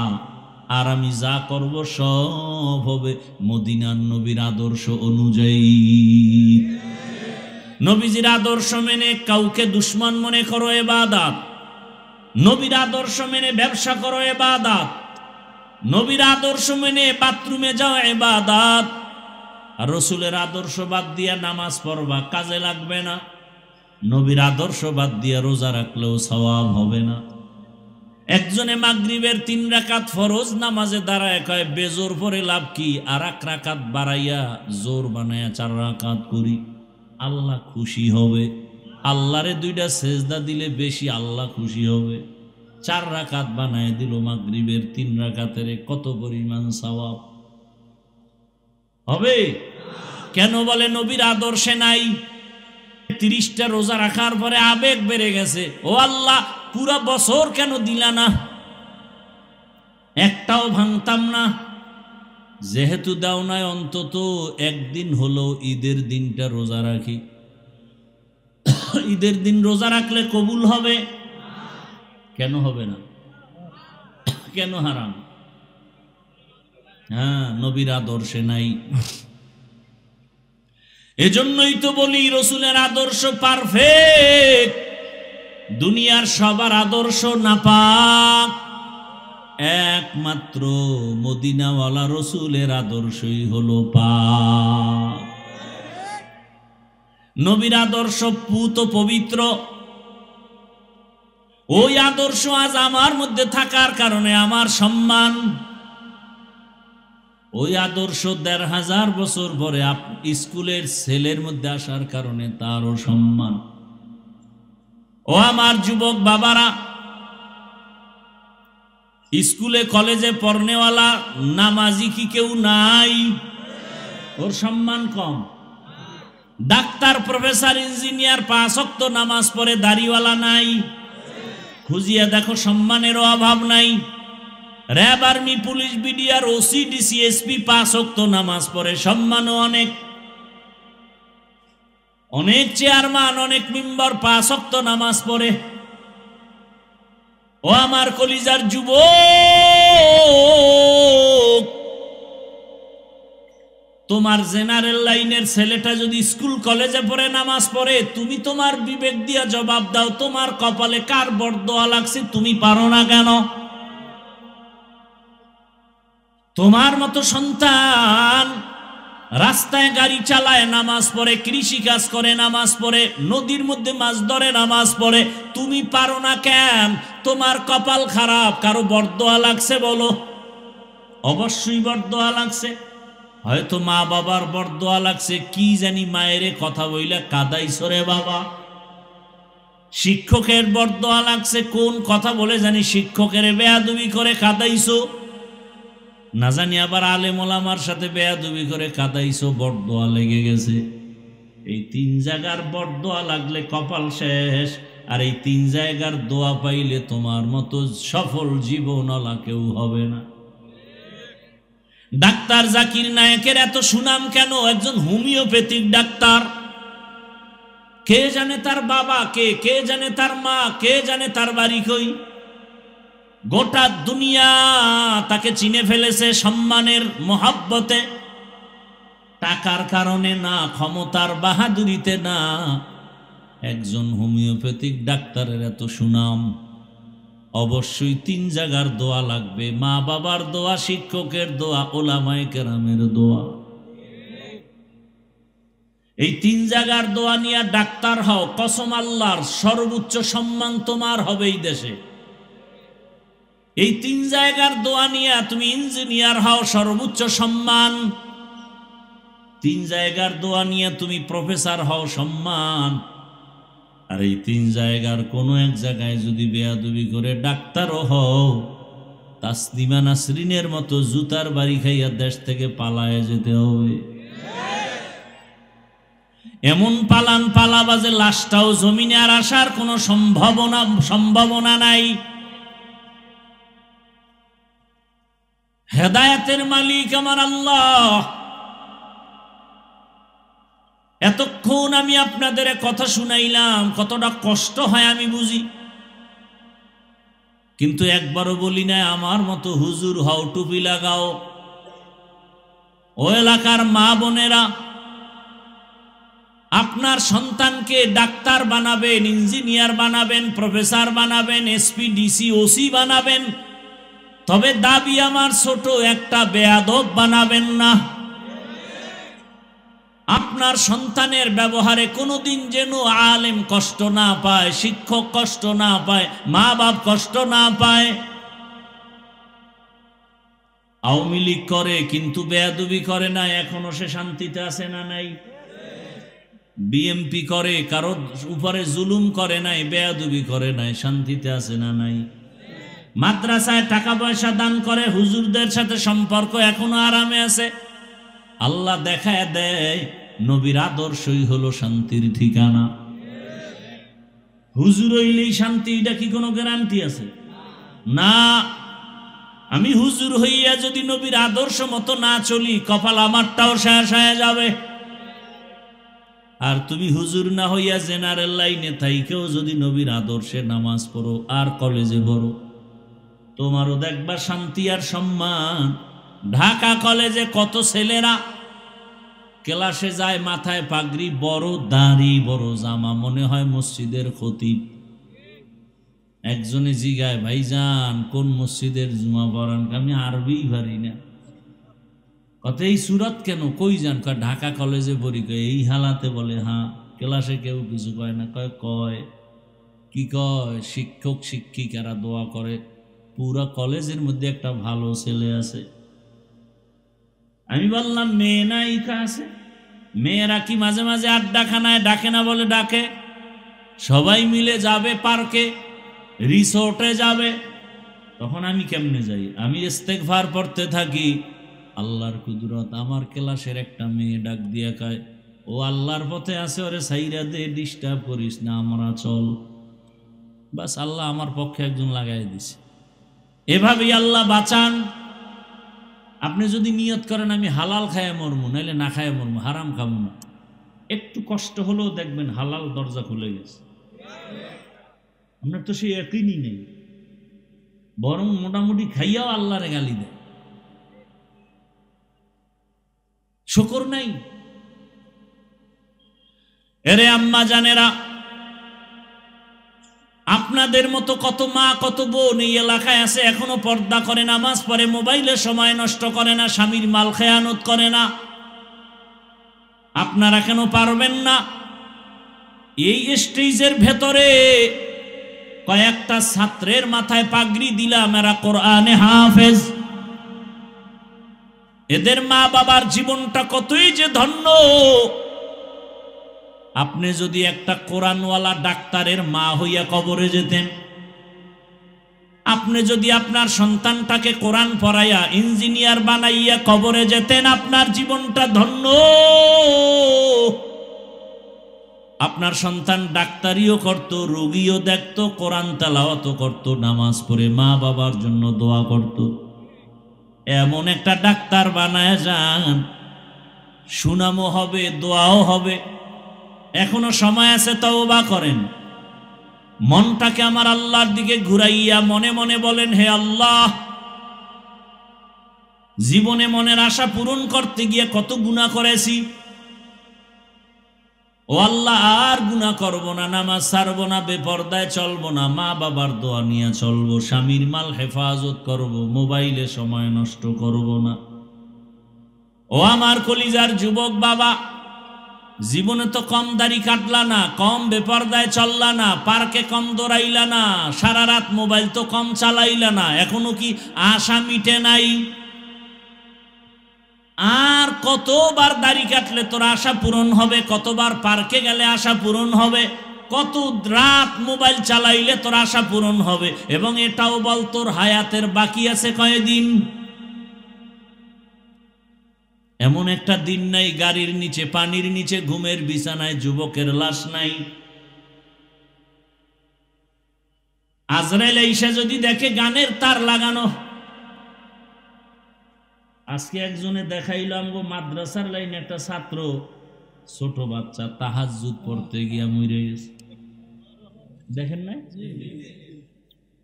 A: আর আমি যা করব সব হবে মদিনার নবীর আদর্শ অনুযায়ী। নবীজির আদর্শ মেনে কাউকে দুশ্মন মনে করো ইবাদত, নবীর আদর্শ মেনে ব্যবসা করো ইবাদত, নবীর আদর্শ মেনে বাথরুমে যাও ইবাদত। আর রসুলের আদর্শ বাদ দিয়া নামাজ পড়বা, কাজে লাগবে না। নবীর আদর্শ বাদ দিয়া রোজা রাখলেও সওয়াব হবে না। একজনে মাগরিবের 3 রাকাত ফরজ নামাজে দাঁড়ায় কয় বেজোর পরে লাভ কি, আর 1 রাকাত বাড়াইয়া জোর বানাইয়া 4 রাকাত করি, আল্লাহ খুশি হবে। আল্লাহরে 2টা সেজদা দিলে বেশি আল্লাহ খুশি হবে। 4 রাকাত বানায় দিল মাগরিবের 3 রাকাতের, কত পরিমাণ সওয়াব হবে। কেন বলে নবীর আদর্শে নাই। 30টা রোজা রাখার পরে আবেগ বেড়ে গেছে, ও আল্লাহ পুরা বছর কেন দিলা না, একটাও ভাঙতাম না। যেহেতু দাও নাই, অন্তত একদিন হলো ঈদের দিনটা রোজা রাখি। ঈদের দিন রোজা রাখলে কবুল হবে? কেন হবে না? কেন হারাম? হ্যাঁ, নবীর আদর্শে নাই। এজন্যই তো বলি রসুলের আদর্শ পারফেক্ট, দুনিয়ার সবার আদর্শ নাপাক, একমাত্র মদিনাওয়ালা রসুলের আদর্শই হলো পাক। নবীর আদর্শ পুত পবিত্র। ওই আদর্শ আজ আমার মধ্যে থাকার কারণে আমার সম্মান। ওই আদর্শ 1500 বছর পরে স্কুলের ছেলের মধ্যে আসার কারণে তারও সম্মান। ও আমার যুবক বাবারা, স্কুলে কলেজে পড়নেওয়ালা নামাজি কি কেউ নাই? ওর সম্মান কম। ডাক্তার, প্রফেসর, ইঞ্জিনিয়ার 5 ওয়াক্ত নামাজ পড়ে, দাড়িওয়ালা নাই? খুঁজিয়া দেখো, সম্মানেরও অভাব নাই। RAB, army, police, BDR, OC, DC, SP 5 ওয়াক্ত নামাজ পড়ে, সম্মানও অনেক। অনেক চেয়ারম্যান, অনেক মেম্বার 5 ওয়াক্ত নামাজ পড়ে। ও আমার কলিজার যুবক, তোমার জেনারেল লাইনের ছেলেটা যদি স্কুল কলেজে পড়ে নামাজ পড়ে, তুমি তোমার বিবেক দিয়া জবাব দাও, তোমার কপালে কার বরদোয়া লাগছে? তুমি পারো না কেন? তোমার মতো সন্তান রাস্তায় গাড়ি চালায় নামাজ পড়ে, কৃষি কাজ করে নামাজ পড়ে, নদীর মধ্যে মাছ ধরে নামাজ পড়ে, তুমি পারো না কেন? তোমার কপাল খারাপ। কারো বরদোয়া লাগছে বলো? অবশ্যই বরদোয়া লাগছে। হয়তো মা বাবার বরদোয়া লাগছে, কি জানি মায়েরে কথা বইলা কাদাইছো রে বাবা। শিক্ষকের বরদোয়া লাগছে, কোন কথা বলে জানি শিক্ষকের বেয়াদবি করে কাদাইছো, না জানি আবার আলেম ওলামার সাথে বেয়াদবি করে কাদাইছো, বরদোয়া লেগে গেছে। এই 3 জায়গার বরদোয়া লাগলে কপাল শেষ। আর এই 3 জায়গার দোয়া পাইলে তোমার মতো সফল জীবনওয়ালা কেউ হবে না। ডাক্তার জাকির নায়েকের এত সুনাম কেন? একজন হোমিওপ্যাথিক ডাক্তার। কে জানে তার বাবা কে, কে জানে তার মা, কে জানে তার বাড়ি কই। গোটা দুনিয়া তাকে চিনে ফেলেছে সম্মানের মহাব্বতে, টাকার কারণে না, ক্ষমতার বাহাদুরিতে না। একজন হোমিওপ্যাথিক ডাক্তারের এত সুনাম, অবশ্যই 3 জায়গার দোয়া লাগবে। মা বাবার দোয়া, শিক্ষকের দোয়া, ওলামায়ে কেরামের দোয়া। এই 3 জায়গার দোয়া নিয়ে ডাক্তার হও, কসম আল্লাহর, সর্বোচ্চ সম্মান তোমার হবে এই দেশে। এই 3 জায়গার দোয়া নিয়ে তুমি ইঞ্জিনিয়ার হও, সর্বোচ্চ সম্মান। তিন জায়গার দোয়া নিয়ে তুমি প্রফেসর হও সম্মান, আর এই তিন জায়গার কোনো এক জায়গায় যদি বেয়াদবি করে ডাক্তারও হও, তাসলিমা নাসরিনের মতো জুতার বাড়ি খাইয়া দেশ থেকে পালায়ে যেতে হবে। এমন পালান পালাবা যে লাশটাও জমিনে আর আসার কোনো সম্ভাবনা নাই। হেদায়েতের মালিক আমার আল্লাহ। এতক্ষণ আমি আপনাদের কথা শুনাইলাম, কতটা কষ্ট হয় আমি বুঝি, কিন্তু একবারও বলি না আমার মতো হুজুর হও, টুপি লাগাও। ও এলাকার মা বোনেরা, আপনার সন্তানকে ডাক্তার বানাবেন, ইঞ্জিনিয়ার বানাবেন, প্রফেসর বানাবেন, এসপি ডিসি ওসি বানাবেন, তবে দাবি আমার ছোট, একটা বেয়াদব বানাবেন না। আপনার সন্তানের ব্যবহারে কোনোদিন যেন আলেম কষ্ট না পায়, শিক্ষক কষ্ট না পায়, মা বাপ কষ্ট না পায়। আওয়ামী লীগ করে কিন্তু বেয়াদবি করে না, এখনো সে শান্তিতে আছে না নাই? বিএমপি করে, কারো উপরে জুলুম করে নাই, বেয়াদবি করে নাই, শান্তিতে আছে না নাই? মাদ্রাসায় টাকা পয়সা দান করে, হুজুরদের সাথে সম্পর্ক এখনো আরামে আছে। আল্লাহ দেখায় দেয় নবীর আদর্শই হলো শান্তির ঠিকানা। হুজুর হইলেই শান্তি, এটা কি কোনো গ্যারান্টি আছে? না। আমি হুজুর হইয়া যদি নবীর আদর্শ মতো না চলি, কপাল আমারটাও শেষ হয়ে যাবে। আর তুমি হুজুর না হইয়া জেনারেল লাইনে থাইকেও যদি নবীর আদর্শে নামাজ পড়ো আর কলেজে পড়ো, তোমারও দেখবা শান্তি আর সম্মান। ঢাকা কলেজে কত ছেলেরা ক্লাসে যায়, মাথায় পাগড়ি, বড় দাড়ি, বড় জামা, মনে হয় মসজিদের খতিব। একজনে জিগায়, ভাইজান কোন মসজিদের জুমা পড়ান? আমি আরবি পারি না। কত এই সুরত কেন? কই যান? ঢাকা কলেজে পড়ি। এই হালাতে? বলে হ্যাঁ। ক্লাসে কেউ কিছু কয় না? কয় কি কয়? শিক্ষক শিক্ষিকারা দোয়া করে, পুরা কলেজের মধ্যে একটা ভালো ছেলে আছে। আমি বললাম মেয়ে নাই আছে? মেয়েরা কি মাঝে মাঝে আড্ডাখানায় ডাকে না? বলে ডাকে। সবাই মিলে যাবে পার্কে, রিসোর্টে যাবে। তখন আমি কেমনে যাই? আমি ইস্তেগফার পড়তে থাকি। আল্লাহর কুদরত, আমার ক্লাসের একটা মেয়ে ডাক দিয়া কয়, ও আল্লাহর পথে আছে, ওরে সাইরা দে, ডিস্টার্ব করিস না, আমরা চল। বাস, আল্লাহ আমার পক্ষে একজন লাগাই দিছে। এভাবেই আল্লাহ বাঁচান। আপনি যদি নিয়ত করেন আমি হালাল খায় মরমু, নাইলে না খায় মরমু, হারাম খাবো না, একটু কষ্ট হলেও দেখবেন হালাল দরজা খুলে গেছে। আপনার তো সেই একই নেই, বরং মোটামুটি খাইয়াও আল্লাহরে গালি দেয়। শুকর নাই। এরে আম্মা জানেরা, আপনাদের মতো কত মা কত বোন এই এলাকায় আছে, এখনো পর্দা করে, নামাজ পড়ে, মোবাইলে সময় নষ্ট করে না, স্বামীর মাল খেয়ানত করে না। আপনারা কেন পারবেন না? এই স্টেজের ভেতরে কয়েকটা ছাত্রের মাথায় পাগড়ি দিলাম, এরা কোরআনে হাফেজ। এদের মা বাবার জীবনটা কতই যে ধন্য। আপনি যদি একটা কোরআনওয়ালা ডাক্তারের মা হইয়া কবরে যেতেন, আপনি যদি আপনার সন্তানটাকে কোরআন পড়াইয়া ইঞ্জিনিয়ার বানাইয়া কবরে যেতেন, আপনার জীবনটা ধন্য। আপনার সন্তান ডাক্তারিও করত, রোগীও দেখত, কোরআন তেলাওয়াত করত, নামাজ পড়ে মা বাবার জন্য দোয়া করত। এমন একটা ডাক্তার বানায় যান, সুনামও হবে, দোয়াও হবে। এখনো সময় আছে, তওবা করেন। মনটাকে আমার আল্লাহর দিকে ঘুরাইয়া মনে মনে বলেন, হে আল্লাহ, জীবনে মনের আশা পূরণ করতে গিয়ে কত গুনাহ করেছি। ও আল্লাহ, আর গুনাহ করব না, নামাজ ছাড়বো না, বেপরদায় চলবো না, মা বাবার দোয়া নিয়ে চলবো, স্বামীর মাল হেফাজত করব, মোবাইলে সময় নষ্ট করব না। ও আমার কলিজার যুবক বাবা, জীবনে তো কম দাড়ি কাটলা না, কম বেপরদায় চললা না, পার্কে কম দৌড়াইলা না, সারা রাত মোবাইল তো কম চালাইলা না, এখনো কি আশা মিটে নাই? আর কতবার দাড়ি কাটলে তোর আশা পূরণ হবে, কতবার পার্কে গেলে আশা পূরণ হবে, কত রাত মোবাইল চালাইলে তোর আশা পূরণ হবে। এবং এটাও বল তোর হায়াতের বাকি আছে কয়দিন। এমন একটা দিন নাই গাড়ির নিচে, পানির নিচে, ঘুমের বিছানায় যুবকের লাশ নাই। আজরাইল এসে যদি দেখে গানের তার লাগানো। আজকে একজনে দেখাইলাম গো, মাদ্রাসার লাইনে একটা ছাত্র, ছোট বাচ্চা, তাহাজ্জুদ পড়তে গিয়া মরে গেছে। দেখেন নাই?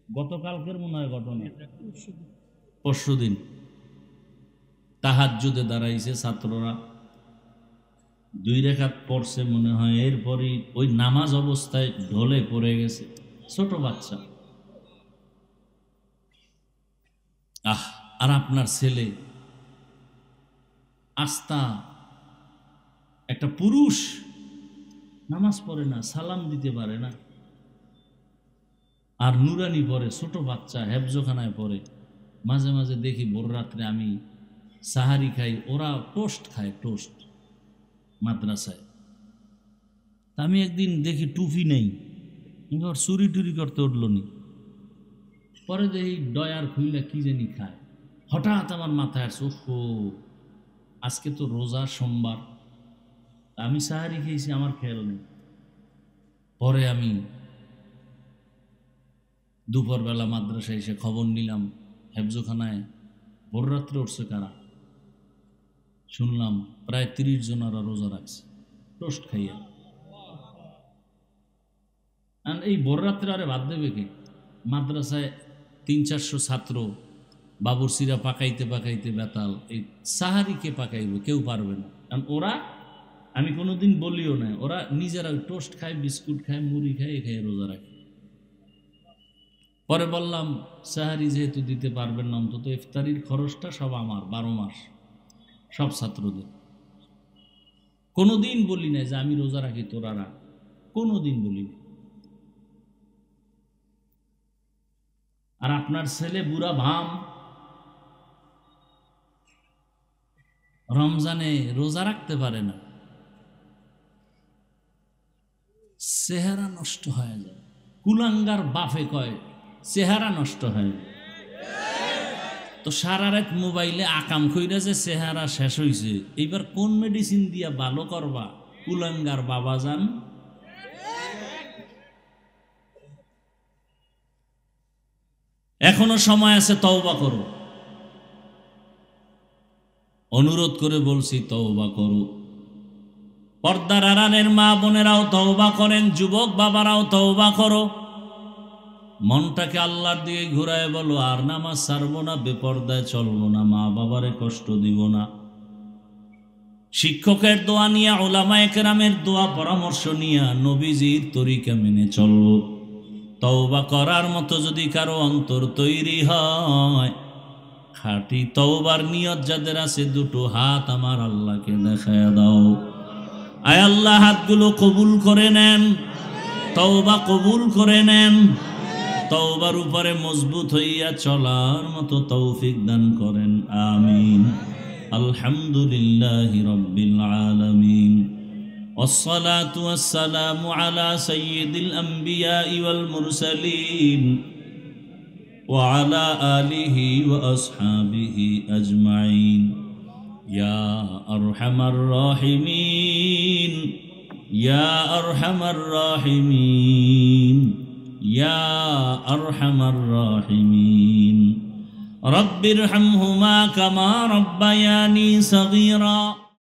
A: গতকালকের মনে হয় ঘটনা, পরশুদিন তাহাজ্জুদে দাঁড়াইছে ছাত্ররা, 2 রাকাত পড়ছে মনে হয়, এরপরই ওই নামাজ অবস্থায় ঢলে পড়ে গেছে, ছোট বাচ্চা। আর আপনার ছেলে আস্তা একটা পুরুষ, নামাজ পড়ে না, সালাম দিতে পারে না, আর নুরানি পড়ে, ছোট বাচ্চা, হেফজোখানায় পড়ে। মাঝে মাঝে দেখি ভোর রাত্রে আমি সাহারি খাই, ওরা টোস্ট খায়, টোস্ট মাদ্রাসায়। আমি একদিন দেখি টুপি নেই, চুরি টুরি করতে উঠলো নি। পরে দেখি ডয়ার খুইলা কি জানি খায়। হঠাৎ আমার মাথায় আসছে, ওহো আজকে তো রোজা, সোমবার, আমি সাহারি খেয়েছি, আমার খেয়াল নেই। পরে আমি দুপুরবেলা মাদ্রাসায় এসে খবর নিলাম, হেফজোখানায় ভোর রাত্রে উঠছে কারা। শুনলাম প্রায় 30 জন ওরা রোজা রাখছে টোস্ট খাইয়া। এই ভোর রাত্রে আরে বাদ দেবে কে? মাদ্রাসায় 300-400 ছাত্র, বাবুরসিরা পাকাইতে পাকাইতে বেতাল, এই সাহারিকে পাকাইব কেউ পারবে না। কারণ ওরা, আমি কোনোদিন বলিও না, ওরা নিজেরা টোস্ট খায়, বিস্কুট খায়, মুড়ি খায়, এ খায় রোজা রাখে। পরে বললাম সাহারি যেহেতু দিতে পারবেন না, অন্তত ইফতারির খরচটা সব আমার, 12 মাস সব ছাত্রদের। কোনোদিন বলি না যে আমি রোজা রাখি তোরা রাখ, কোনোদিন বলি না। আর আপনার ছেলে বুড়া ভাম, রমজানে রোজা রাখতে পারে না, চেহারা নষ্ট হয়ে যায়। কুলাঙ্গার বাফে কয় চেহারা নষ্ট হয়ে যায়। তো সারা রাত মোবাইলে আকাম কইরা যে চেহারা শেষ হইছে, এইবার কোন মেডিসিন দিয়া ভালো করবা? কুলাঙ্গার বাবা যান। এখনো সময় আছে, তওবা করো। অনুরোধ করে বলছি তওবা করো। পর্দার আড়ালের মা বোনেরাও তওবা করেন, যুবক বাবারাও তওবা করো। মনটাকে আল্লাহর দিকে ঘুরায় বলো, আর নামাজ ছাড়বো না, বেপর্দায় চলবো না, মা বাবারে কষ্ট দিব না। শিক্ষকের দোয়া নিয়ে, উলামায়ে কেরামের দোয়া পরামর্শ নিয়ে নবীজির তরিকা মেনে চলবো। তওবা করার মতো যদি কারো অন্তর তৈরি হয়, খাঁটি তওবার নিয়ত যাদের আছে, 2টো হাত আমার আল্লাহকে দেখায় দাও। আয় আল্লাহ, হাতগুলো কবুল করে নেন, তওবা কবুল করে নেন। তওবার উপরে মজবুত হইয়া চলার মতো তৌফিক দান করেন, আমিন। আলহামদুলিল্লাহি রাব্বিল আলামিন। والصلاة والسلام على سيد الأنبياء والمرسلين وعلى آله وأصحابه أجمعين يا أرحم الراحمين يا أرحم الراحمين يا أرحم الراحمين رب ارحمهما كما ربياني صغيرا